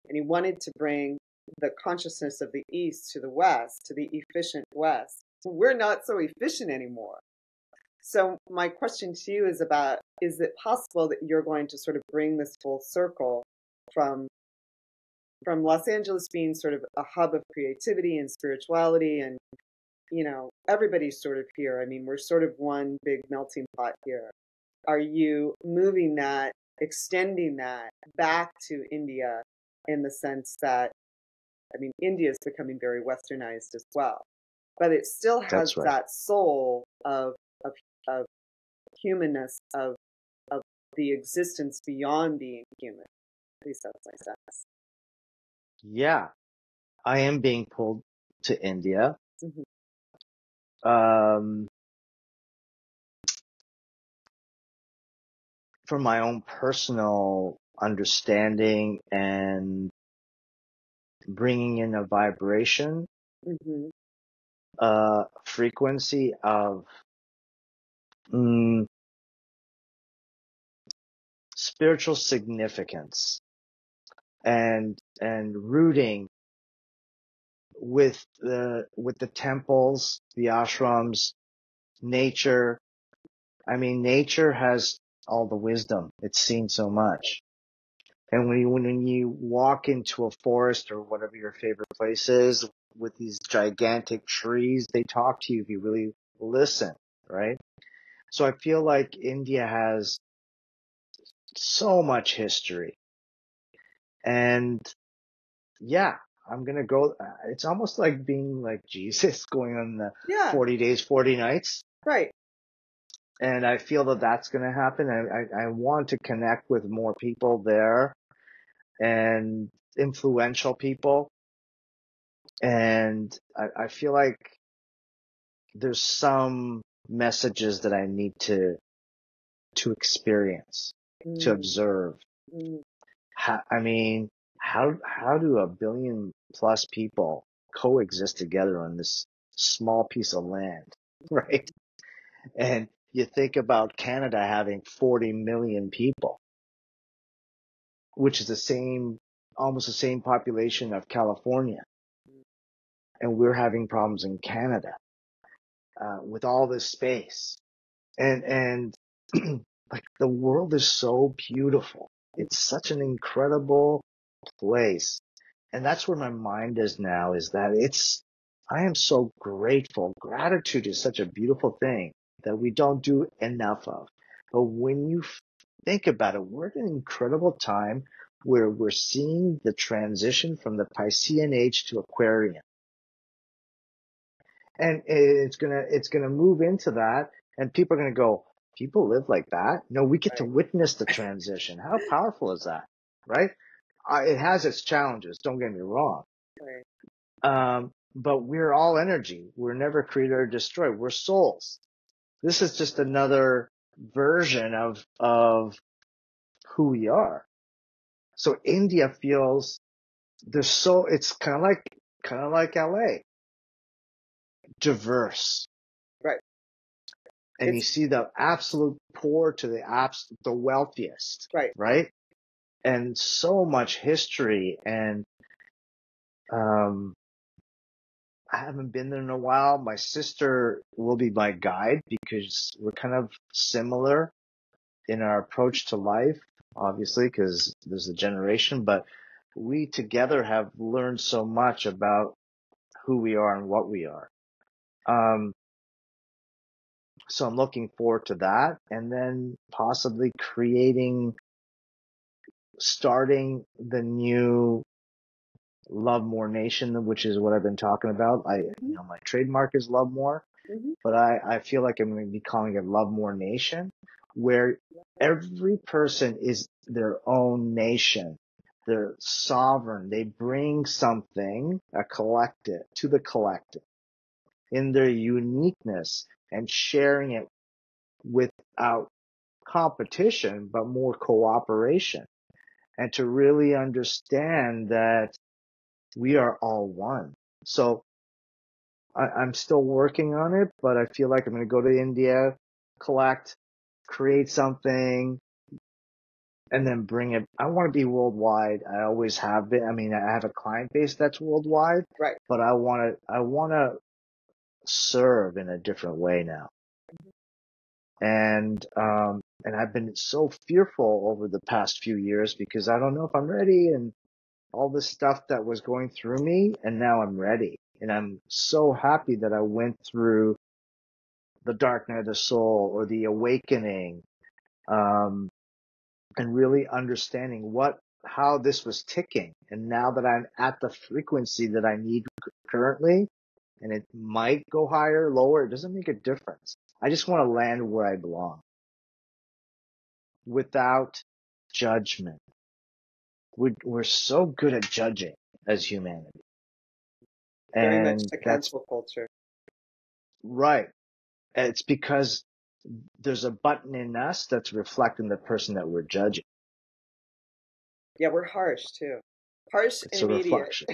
and he wanted to bring the consciousness of the East to the West, to the efficient West. We're not so efficient anymore. So my question to you is it possible that you're going to sort of bring this full circle from Los Angeles being sort of a hub of creativity and spirituality, and, everybody's sort of here. I mean, we're sort of one big melting pot here. Are you moving that, extending that back to India, in the sense that, I mean, India is becoming very westernized as well, but it still has that soul of humanness, of the existence beyond being human. Please don't say sex. Yeah, I am being pulled to India. Mhm. Um, for my own personal understanding and bringing in a vibration, Mhm. frequency of mm, spiritual significance and rooting with the temples, the ashrams, nature. I mean, nature has all the wisdom. It's seen so much. And when you walk into a forest or whatever your favorite place is with these gigantic trees, they talk to you if you really listen, right? So I feel like India has so much history. And yeah, I'm going to go. It's almost like being like Jesus going on the Yeah. 40 days, 40 nights. Right. And I feel that that's going to happen. I want to connect with more people there and influential people. And I feel like there's some messages that I need to experience, to observe. Mm. I mean, how do a billion plus people coexist together on this small piece of land, right? And you think about Canada having 40 million people, which is almost the same population of California. And we're having problems in Canada, with all this space. And like the world is so beautiful. It's such an incredible place. And that's where my mind is now, is that I am so grateful. Gratitude is such a beautiful thing that we don't do enough of. But when you think about it, we're at an incredible time where we're seeing the transition from the Piscean age to Aquarian. And it's gonna move into that, and people are gonna go, people live like that? No, we get to witness the transition. How powerful is that? Right? It has its challenges, don't get me wrong. But we're all energy. We're never created or destroyed. We're souls. This is just another version of who we are. So India feels it's kind of like LA, diverse. Right. And you see the absolute poor to the wealthiest. Right. Right. And so much history. And, I haven't been there in a while. My sister will be my guide because we're kind of similar in our approach to life, obviously, because there's a generation, but we together have learned so much about who we are and what we are. So I'm looking forward to that, and then possibly starting the new Love More Nation, which is what I've been talking about. My trademark is Love More, but I feel like I'm going to be calling it Love More Nation, where every person is their own nation. They're sovereign. They bring something, to the collective in their uniqueness and sharing it without competition, but more cooperation, and to really understand that we are all one. So I'm still working on it, but I feel like I'm going to go to India, create something, and then bring it. I want to be worldwide. I always have been. I mean, I have a client base that's worldwide, Right. but I want to serve in a different way now. And I've been so fearful over the past few years because I don't know if I'm ready and all this stuff that was going through me, and now I'm ready. And I'm so happy that I went through the dark night of the soul or the awakening, and really understanding how this was ticking. And now that I'm at the frequency that I need currently, and it might go higher, lower, it doesn't make a difference. I just want to land where I belong without judgment. we're so good at judging as humanity. Very much And the that's cancel culture. right. It's because there's a button in us that's reflecting the person that we're judging. Yeah, we're harsh too. Harsh It's and a immediate. reflection.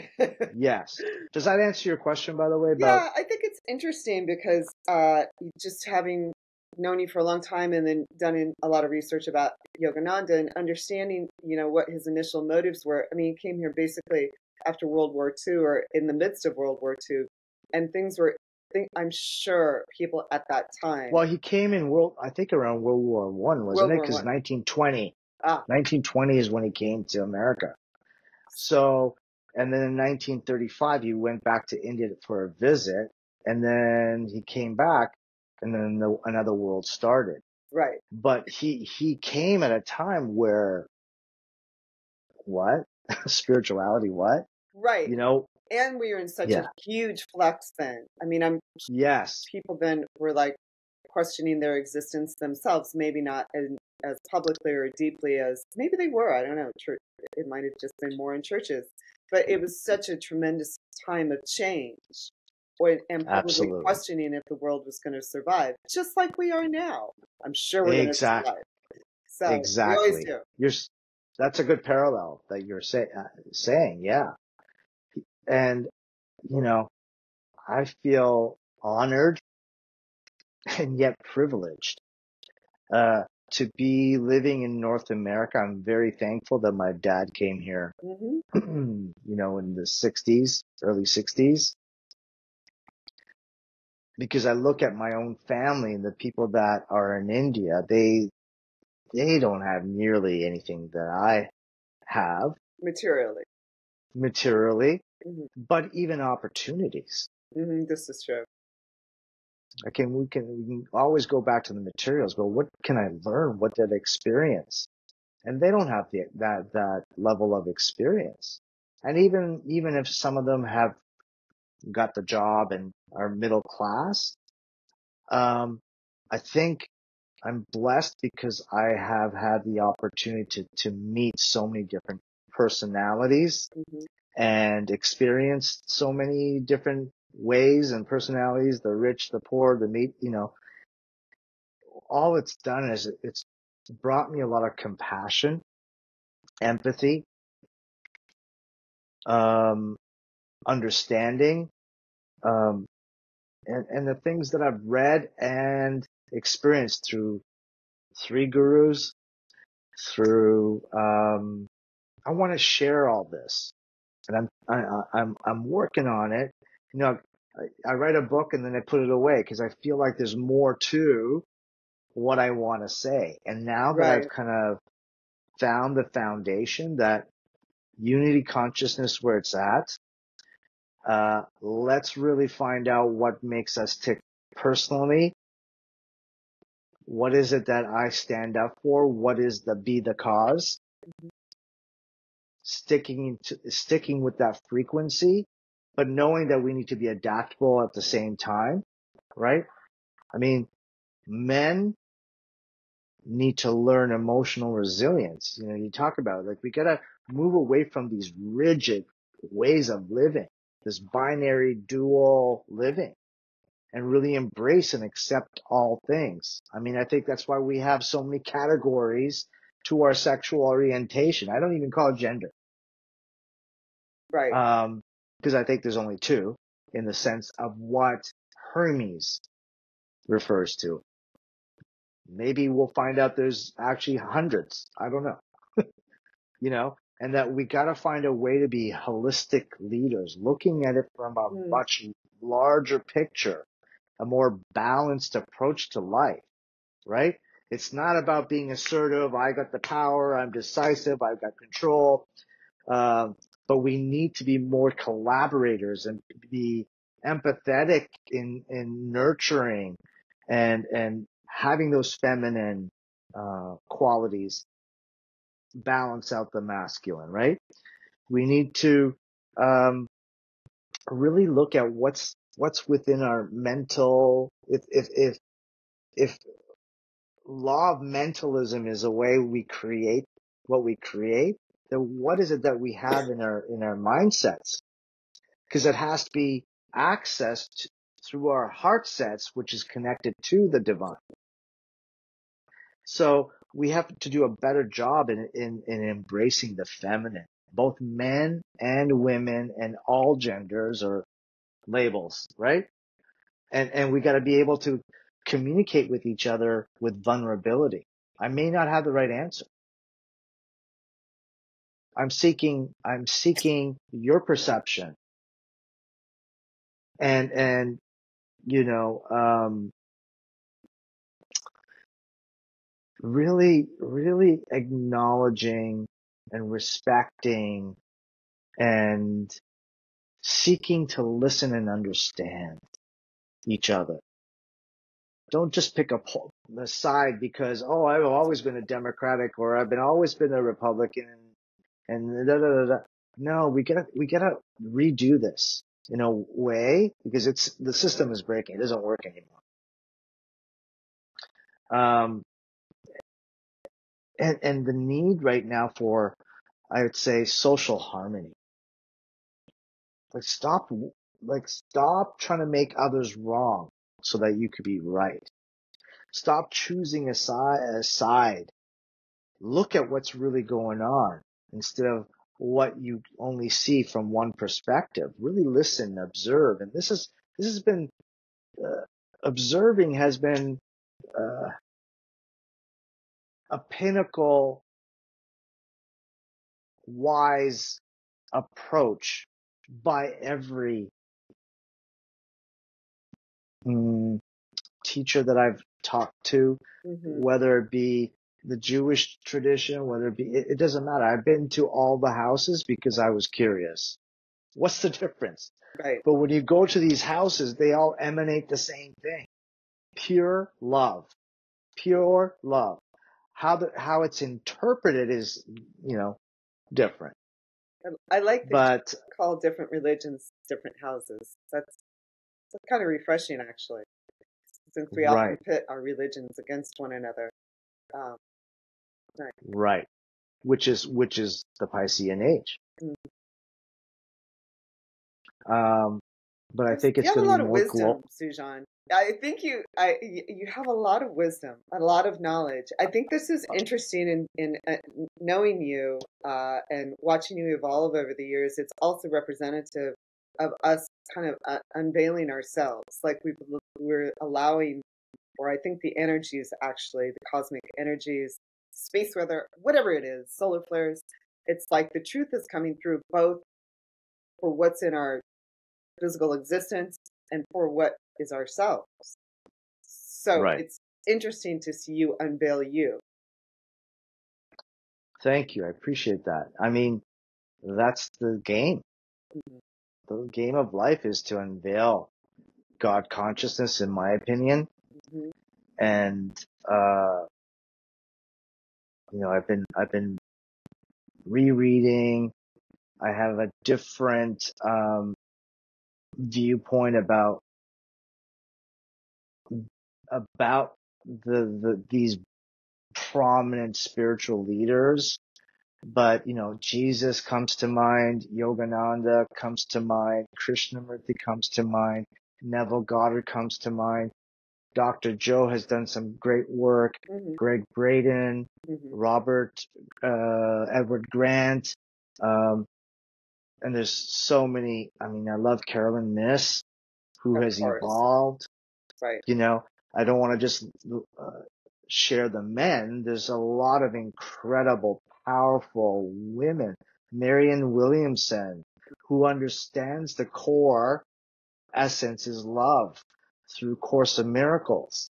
Yes. Does that answer your question, by the way, about? Yeah, I think it's interesting because just having known you for a long time and then done a lot of research about Yogananda and understanding, what his initial motives were. I mean, he came here basically after World War II or in the midst of World War II, and things were. I'm sure people at that time. Well, he came in I think around World War One, wasn't World it? War Because One. 1920, Ah, 1920 is when he came to America. So, and then in 1935, he went back to India for a visit, and then he came back, and then another world started. right. But he came at a time where what spirituality? What Right. you know? And we were in such a Yeah. huge flux then. I mean, Yes. people then were like questioning their existence themselves, maybe not as publicly or deeply as maybe they were. I don't know. It might have just been more in churches, but it was such a tremendous time of change, and probably Absolutely. questioning if the world was going to survive, just like we are now. I'm sure we're going to Exactly. survive. So we always Exactly. do. That's a good parallel that you're saying. Yeah. And, I feel honored and yet privileged, to be living in North America. I'm very thankful that my dad came here, Hmm. in the 60s, early 60s, because I look at my own family and the people that are in India, they don't have nearly anything that I have Materially. materially, Hmm. but even opportunities. This is true. Okay, we can always go back to the materials, but what can I learn? What did I experience? And they don't have that level of experience. And even if some of them have got the job and are middle class, I think I'm blessed because I have had the opportunity to meet so many different personalities Hmm. and experienced so many different ways and personalities, the rich, the poor, all it's done is it's brought me a lot of compassion, empathy, understanding, um, and the things that I've read and experienced through three gurus, through, I want to share all this, and I'm working on it. I write a book and then I put it away because I feel like there's more to what I want to say. And now that Right. I've kind of found the foundation that unity consciousness where it's at, let's really find out what makes us tick personally. What is it that I stand up for? What is be the cause? Sticking with that frequency, but knowing that we need to be adaptable at the same time, right? I mean, men need to learn emotional resilience. You talk about it, like we gotta move away from these rigid ways of living, this binary dual living, and really embrace and accept all things. I mean, I think that's why we have so many categories to our sexual orientation. I don't even call it gender. Right. Because I think there's only two in the sense of what Hermes refers to. Maybe we'll find out there's actually hundreds. I don't know. And that we got to find a way to be holistic leaders, looking at it from a Mm. much larger picture, a more balanced approach to life, right? It's not about being assertive. I got the power. I'm decisive. I've got control. But we need to be more collaborators and be empathetic in nurturing and having those feminine qualities balance out the masculine, right? We need to really look at what's within our mental. If law of mentalism is a way we create what we create, what is it that we have in our mindsets? Because it has to be accessed through our heart sets, which is connected to the divine. So we have to do a better job in embracing the feminine, both men and women and all genders or labels, right? And we got to be able to communicate with each other with vulnerability. I may not have the right answer. I'm seeking your perception and really acknowledging and respecting and seeking to listen and understand each other. Don't just pick a side because, I've always been a Democratic or I've always been a Republican and da, da, da, da. No, we gotta redo this in a way because the system is breaking. It doesn't work anymore. And the need right now for, I would say, social harmony. Stop trying to make others wrong so that you could be right. Stop choosing a side. Look at what's really going on instead of what you only see from one perspective. Really listen, observe. And this has been, observing has been, a pinnacle wise approach by every teacher that I've talked to, whether it be the Jewish tradition, whether it be, it doesn't matter. I've been to all the houses because I was curious. What's the difference? Right. But when you go to these houses, they all emanate the same thing. Pure love. Pure love. How it's interpreted is, different. I like that But you call different religions different houses. That's kind of refreshing, actually, since we often pit our religions against one another. Right. Which is the Piscean age. But I think it's going to be more wisdom, Sujan. I think you have a lot of wisdom, a lot of knowledge. I think this is interesting in knowing you and watching you evolve over the years. It's also representative of us kind of unveiling ourselves, like we're allowing, or I think the energies, actually, the cosmic energies, space weather, whatever it is, solar flares. It's like the truth is coming through both for what's in our physical existence and for what is ourselves. So it's interesting to see you unveil you. Thank you. I appreciate that. I mean, that's the game. The game of life is to unveil God consciousness, in my opinion. And, I've been rereading. I have a different, viewpoint about these prominent spiritual leaders. But, Jesus comes to mind, Yogananda comes to mind, Krishnamurti comes to mind, Neville Goddard comes to mind. Dr. Joe has done some great work. Greg Braden, Robert, Edward Grant. And there's so many. I mean, I love Carolyn Miss, who has evolved. Right. I don't want to just share the men. There's a lot of incredible, powerful women. Marianne Williamson, who understands the core essence is love through Course of Miracles.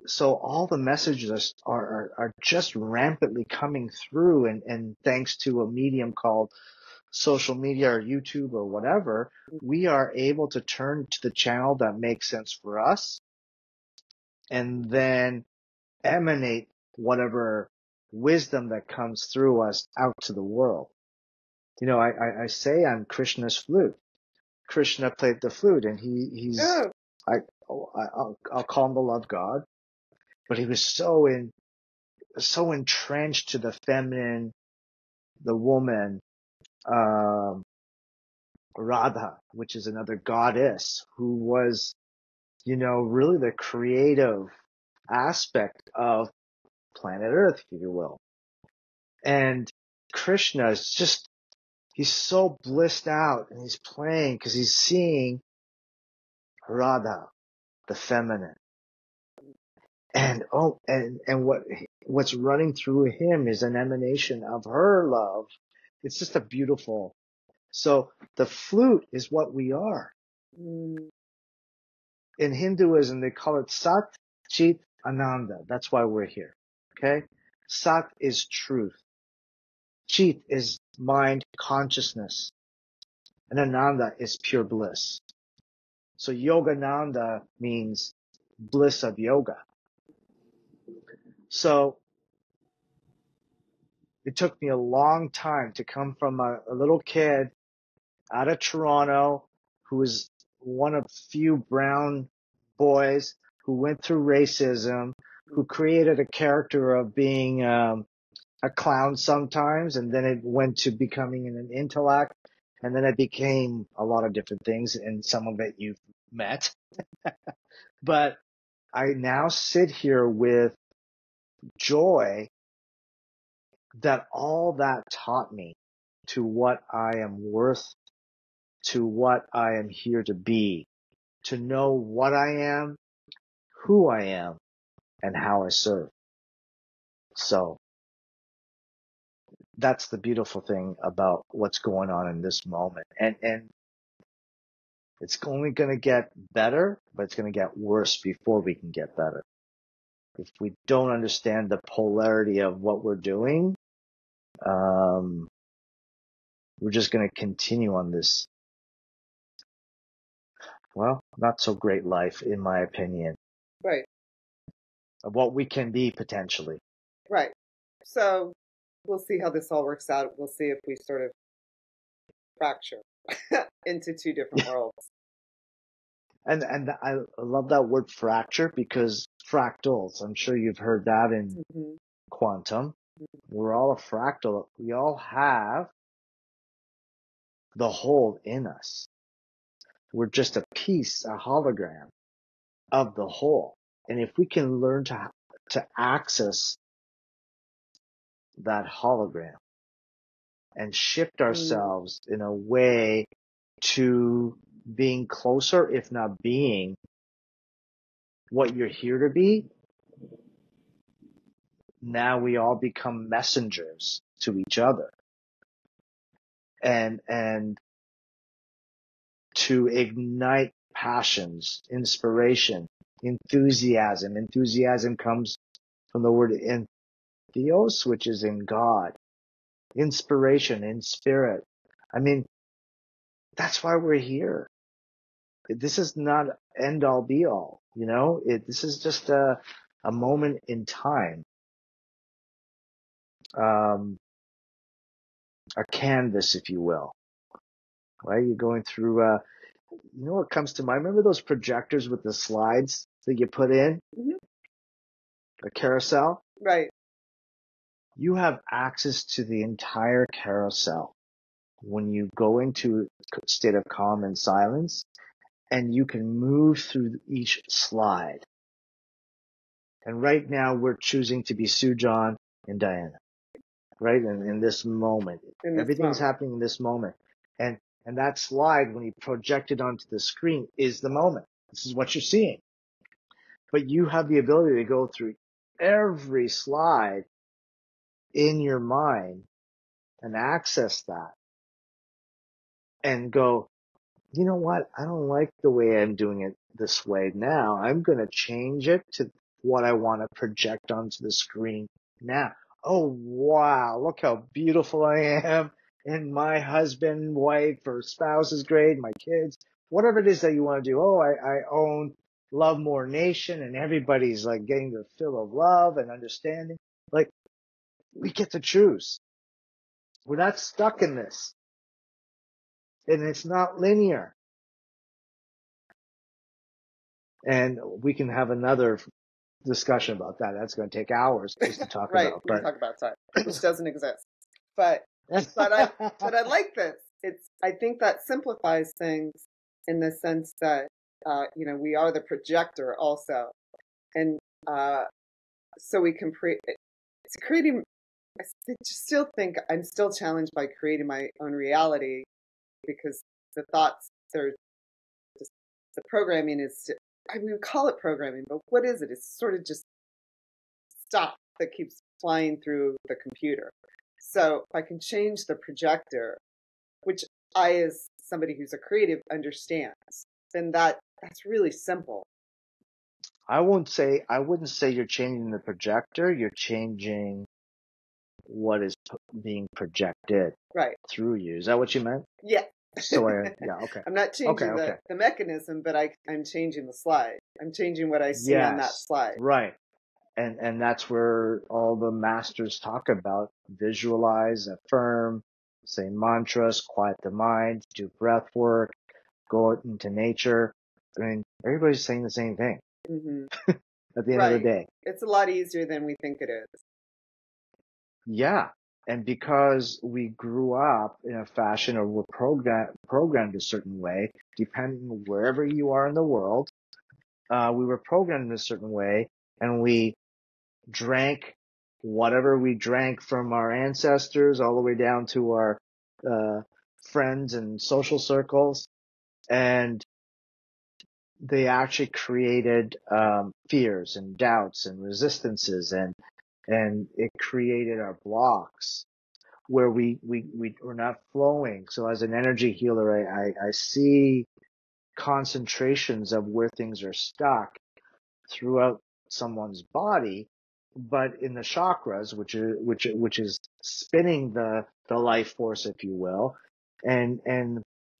So all the messages are just rampantly coming through, and thanks to a medium called social media or YouTube or whatever, we are able to turn to the channel that makes sense for us and then emanate whatever wisdom that comes through us out to the world. I say I'm Krishna's flute. Krishna played the flute, and I'll call him the love God, but he was so entrenched to the feminine the woman, um, Radha, which is another goddess who was, really the creative aspect of planet Earth, if you will. And Krishna is just, he's so blissed out and he's playing because he's seeing Radha, the feminine. And what's running through him is an emanation of her love. It's just a beautiful. So the flute is what we are. Mm. In Hinduism, they call it Sat Chit Ananda. That's why we're here. Okay? Sat is truth. Chit is mind consciousness. And Ananda is pure bliss. So Yogananda means bliss of yoga. So it took me a long time to come from a little kid out of Toronto who was one of few brown boys who went through racism, who created a character of being a clown sometimes, and then it went to becoming an intellect, and then it became a lot of different things, and some of it you've met. But I now sit here with joy that all that taught me to what I am worth, to what I am here to be, to know what I am, who I am, and how I serve. So that's the beautiful thing about what's going on in this moment. And it's only going to get better, but it's going to get worse before we can get better. If we don't understand the polarity of what we're doing, we're just going to continue on this, well, not so great life, in my opinion, Right. of what we can be potentially. Right. So we'll see how this all works out. We'll see if we sort of fracture into two different worlds. And I love that word fracture because fractals, I'm sure you've heard that in quantum. We're all a fractal. We all have the whole in us. We're just a piece, a hologram of the whole. And if we can learn to access that hologram and shift ourselves in a way to being closer, if not being what you're here to be, now we all become messengers to each other. And to ignite passions, inspiration, enthusiasm. Enthusiasm comes from the word entheos, which is in God. Inspiration, in spirit. I mean, that's why we're here. This is not end all be all, this is just a moment in time. A canvas, if you will, right? You're going through, what comes to mind? Remember those projectors with the slides that you put in? Mm-hmm. A carousel? Right. You have access to the entire carousel when you go into a state of calm and silence, and you can move through each slide. And right now we're choosing to be Sujan and Diana, right? And in this moment, everything's happening in this moment. And that slide, when you project it onto the screen, is the moment. This is what you're seeing. But you have the ability to go through every slide in your mind and access that and go, you know what? I don't like the way I'm doing it this way now. I'm going to change it to what I want to project onto the screen now. Oh, wow. Look how beautiful I am. And my husband, wife, or spouse is great. My kids, whatever it is that you want to do. Oh, I own Love More Nation, and everybody's like getting their fill of love and understanding. Like, we get to choose. We're not stuck in this. And it's not linear. And we can have another discussion about that. That's going to take hours just to talk right. about. Right, we can talk about time, which doesn't exist. But but I like this. I think that simplifies things in the sense that, we are the projector also. And, so we can it's creating, still think I'm still challenged by creating my own reality because the thoughts, they're just, the programming is, I mean, we call it programming, but what is it? It's sort of just stuff that keeps flying through the computer. So if I can change the projector, which I, as somebody who's a creative, understands, then that's really simple. I wouldn't say you're changing the projector. You're changing what is being projected through you. Is that what you meant? Yeah. So yeah, okay. I'm not changing the mechanism, but I'm changing the slide. I'm changing what I see on that slide. Right. And that's where all the masters talk about visualize, affirm, say mantras, quiet the mind, do breath work, go out into nature. I mean, everybody's saying the same thing at the end of the day. It's a lot easier than we think it is. Yeah. And because we grew up in a fashion or we're programmed a certain way, depending on wherever you are in the world, we were programmed in a certain way and we drank whatever we drank from our ancestors all the way down to our friends and social circles. And they actually created fears and doubts and resistances and it created our blocks where we're not flowing. So as an energy healer, I see concentrations of where things are stuck throughout someone's body, but in the chakras, which is spinning the life force, if you will, and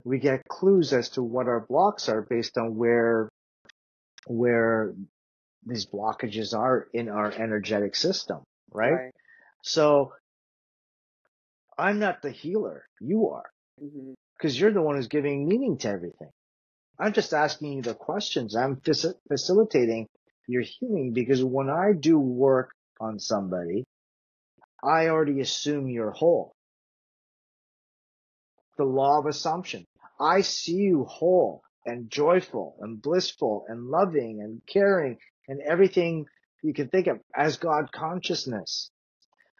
we get clues as to what our blocks are based on where these blockages are in our energetic system, right? So I'm not the healer, you are, because you're the one who's giving meaning to everything. I'm just asking you the questions. I'm facilitating your healing because when I do work on somebody, I already assume you're whole. The law of assumption. I see you whole and joyful and blissful and loving and caring and everything you can think of as God consciousness.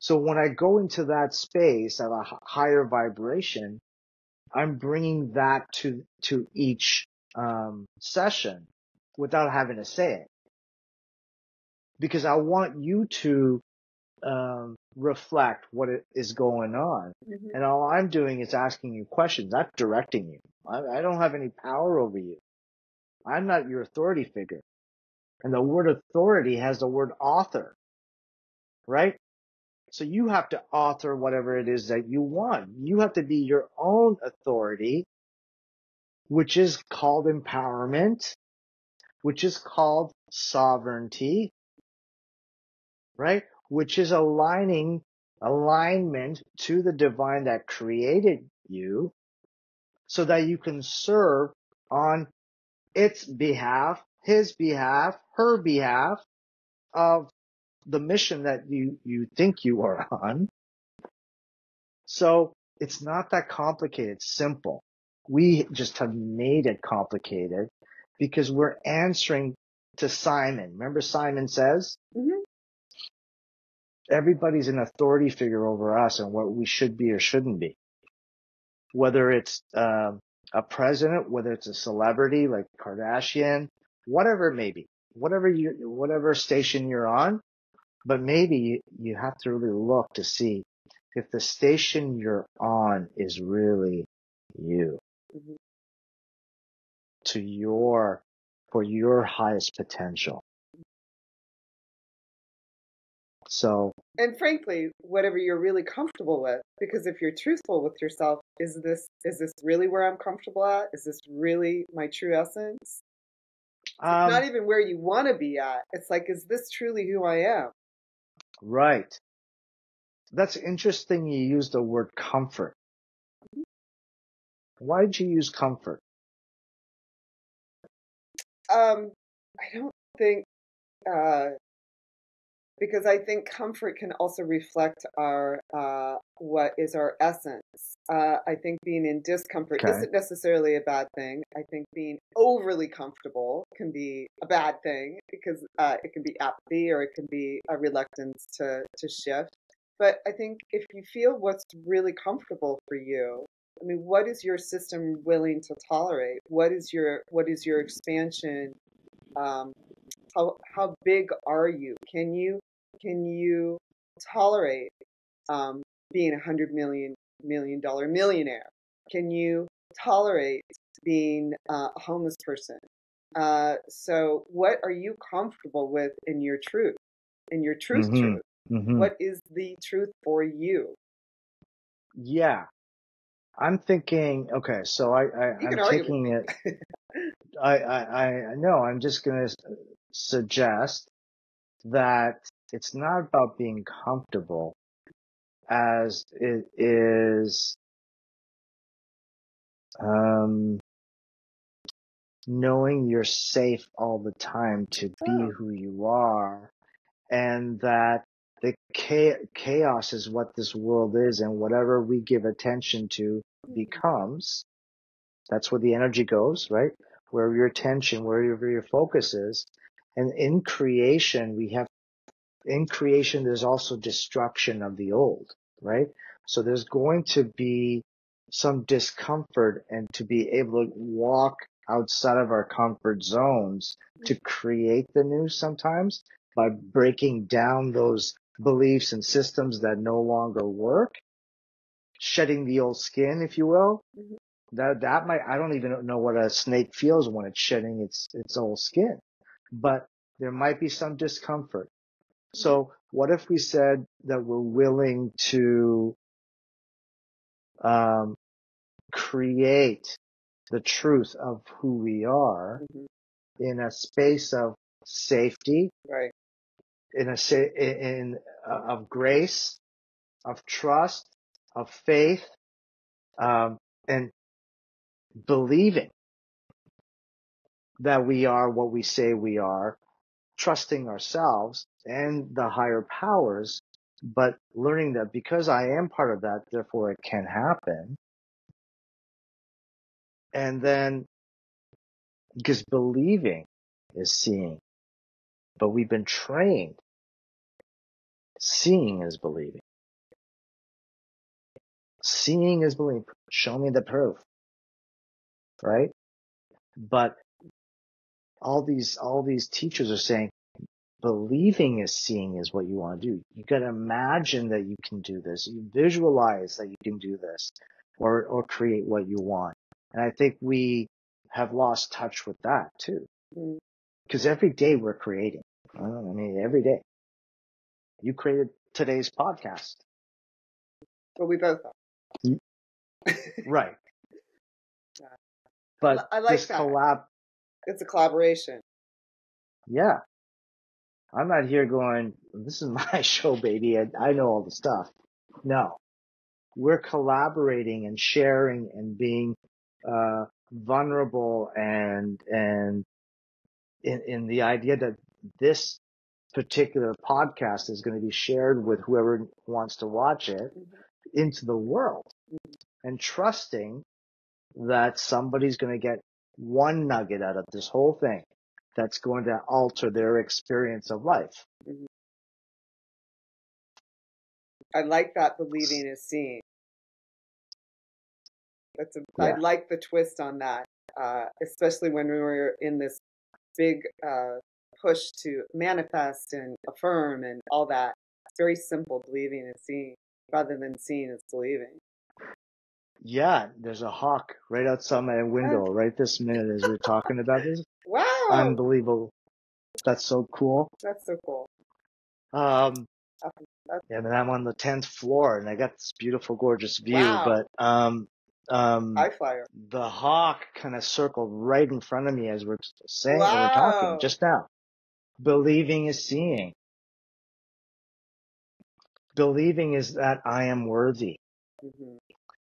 So when I go into that space of a higher vibration, I'm bringing that to each session without having to say it, because I want you to reflect what is going on. And all I'm doing is asking you questions, not directing you. I don't have any power over you. I'm not your authority figure. And the word authority has the word author, right? So you have to author whatever it is that you want. You have to be your own authority, which is called empowerment, which is called sovereignty, right? Which is alignment to the divine that created you so that you can serve on its behalf, his behalf, her behalf of the mission that you think you are on. So it's not that complicated. It's simple. We just have made it complicated because we're answering to Simon. Remember Simon Says? Everybody's an authority figure over us and what we should be or shouldn't be. Whether it's a president, whether it's a celebrity like Kardashian, whatever it may be, whatever station you're on, but maybe you have to really look to see if the station you're on is really you, for your highest potential. So, and frankly, whatever you're really comfortable with, because if you're truthful with yourself, is this really where I'm comfortable at? Is this really my true essence? It's not even where you want to be at. It's like, is this truly who I am? Right. That's interesting. You use the word comfort. Why did you use comfort? I don't think, because I think comfort can also reflect our what is our essence. I think being in discomfort Okay. isn't necessarily a bad thing. I think being overly comfortable can be a bad thing because it can be apathy or it can be a reluctance to shift. But I think if you feel what's really comfortable for you, I mean, what is your system willing to tolerate? What is your expansion? Um, how big are you? Can you tolerate being $100 million millionaire? Can you tolerate being a homeless person? So what are you comfortable with in your truth? In your Mm-hmm. truth? Mm-hmm. What is the truth for you? Yeah. I'm thinking, okay, so You can I'm argue with taking it, me. I know, I'm just going to suggest that it's not about being comfortable as it is, um, knowing you're safe all the time to be Oh, who you are, and that the chaos is what this world is, and whatever we give attention to becomes. That's where the energy goes, right? Wherever your attention, wherever your focus is. And in creation, there's also destruction of the old, right? So there's going to be some discomfort, and to be able to walk outside of our comfort zones to create the new sometimes by breaking down those beliefs and systems that no longer work, shedding the old skin, if you will. mhm. That might, I don't even know what a snake feels when it's shedding its old skin, but there might be some discomfort. So what if we said that we're willing to um, create the truth of who we are Mhm. in a space of safety, Right. of grace, of trust, of faith, and believing that we are what we say we are, trusting ourselves and the higher powers, but learning that because I am part of that, therefore it can happen. And then, because believing is seeing, but we've been trained, seeing is believing. Seeing is believing. Show me the proof, right? But all these teachers are saying, believing is seeing is what you want to do. You got to imagine that you can do this. You visualize that you can do this, or create what you want. And I think we have lost touch with that too, Mm. because every day we're creating. I mean, every day. You created today's podcast, Well, we both are. right? Yeah. But I this like that. collab, It's a collaboration. yeah. I'm not here going, this is my show, baby. I know all the stuff. No, we're collaborating and sharing and being vulnerable, and in the idea that this particular podcast is going to be shared with whoever wants to watch it Mhm. into the world, Mhm. and trusting that somebody's going to get one nugget out of this whole thing that's going to alter their experience of life. Mhm. I like that believing is seeing. I Yeah. like the twist on that, especially when we were in this big push to manifest and affirm and all that. It's very simple, believing and seeing, rather than seeing is believing. Yeah, there's a hawk right outside my window Ah, right this minute as we're talking about this. wow, Unbelievable. That's so cool. that's so cool. Um, That's, and I'm on the 10th floor and I got this beautiful, gorgeous view, wow, but, high flyer. the hawk kind of circled right in front of me as we're talking Wow. just now. Believing is seeing. Believing is that I am worthy. Hmm.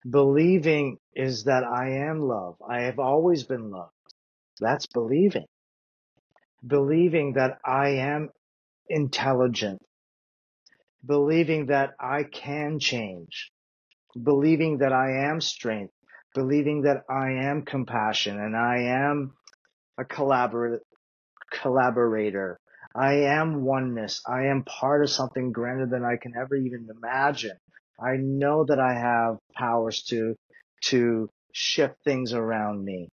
Believing is that I am love. I have always been loved. That's believing. Believing that I am intelligent. believing that I can change, believing that I am strength, believing that I am compassion and I am a collaborator. I am oneness. I am part of something grander than I can ever even imagine. I know that I have powers to shift things around me.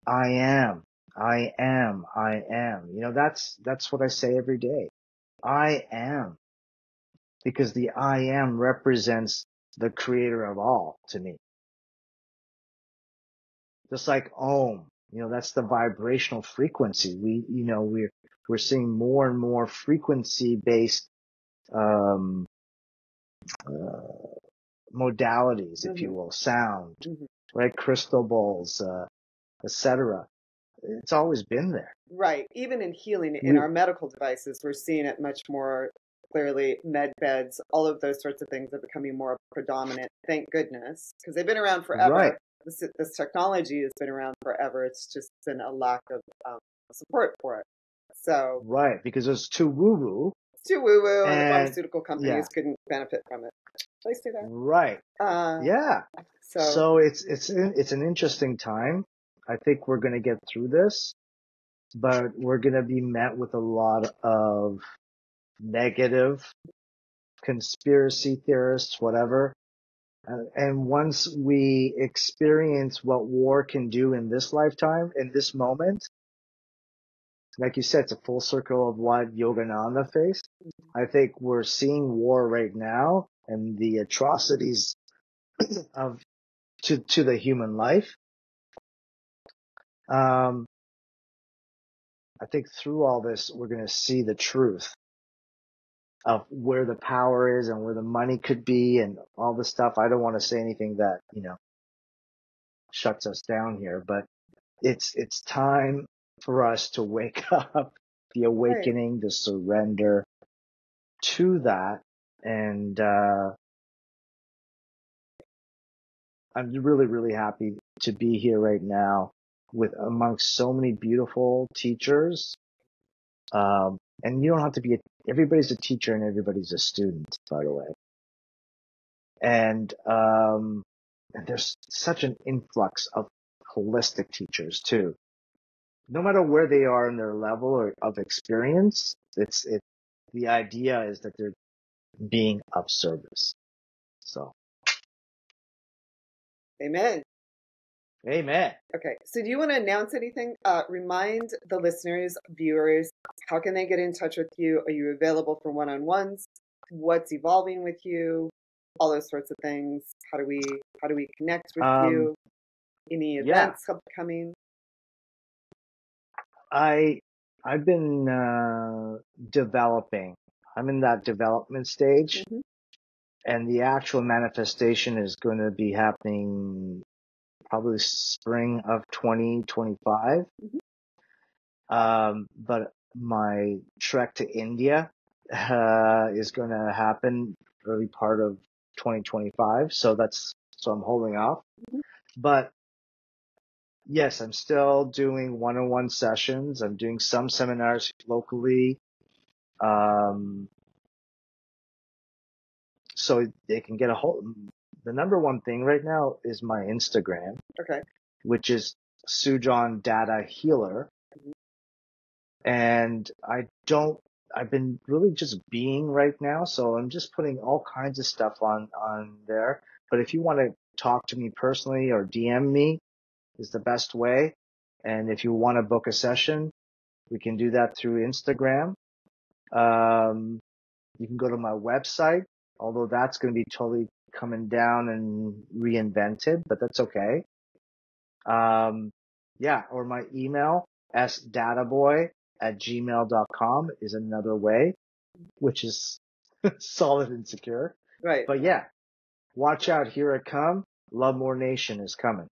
I am. I am. I am. You know, that's what I say every day. I am. Because the I am represents the creator of all to me. Just like Om, you know, that's the vibrational frequency. We're seeing more and more frequency based, um, uh, modalities, if you will, sound, right? Crystal bowls, etc. It's always been there. Right. Even in healing, in We, our medical devices, we're seeing it much more clearly. Med beds, all of those sorts of things are becoming more predominant. Thank goodness, because they've been around right, forever. This technology has been around forever. It's just been a lack of support for it. So right, because it's too woo-woo. it's too woo-woo, and the And pharmaceutical yeah, companies couldn't benefit from it. Did I say that? right. Yeah. So So it's an interesting time. I think we're going to get through this, but we're going to be met with a lot of negative conspiracy theorists, whatever. And once we experience what war can do in this lifetime, in this moment, like you said, it's a full circle of what Yogananda faced. I think we're seeing war right now and the atrocities of to the human life. I think through all this, we're going to see the truth of where the power is and where the money could be and all this stuff. I don't want to say anything that, you know, shuts us down here, but it's time for us to wake up, the right. awakening, the surrender to that. And, I'm really, really happy to be here right now with amongst so many beautiful teachers. And you don't have to be, everybody's a teacher and everybody's a student, by the way. And there's such an influx of holistic teachers too. No matter where they are in their level or of experience, the idea is that they're being of service. So, Amen. amen. Okay. So do you want to announce anything? Remind the listeners, viewers, how can they get in touch with you? Are you available for one-on-ones? What's evolving with you? All those sorts of things. How do we connect with Um, you? Any yeah, events upcoming? I've been developing. I'm in that development stage, Mm-hmm. and the actual manifestation is going to be happening probably spring of 2025. But my trek to India is going to happen early part of 2025. So I'm holding off. But yes, I'm still doing one-on-one sessions. I'm doing some seminars locally. So they can get a hold. The number one thing right now is my Instagram, Okay. which is Sujon Data Healer. And I've been really just being right now. So I'm just putting all kinds of stuff on there. But if you want to talk to me personally or DM me is the best way. And if you want to book a session, we can do that through Instagram. You can go to my website, although that's going to be totally coming down and reinvented, but that's okay. Yeah, or my email, sdataboy@gmail.com is another way, which is solid and secure. Right. But yeah, watch out. Here I come. Love More Nation is coming.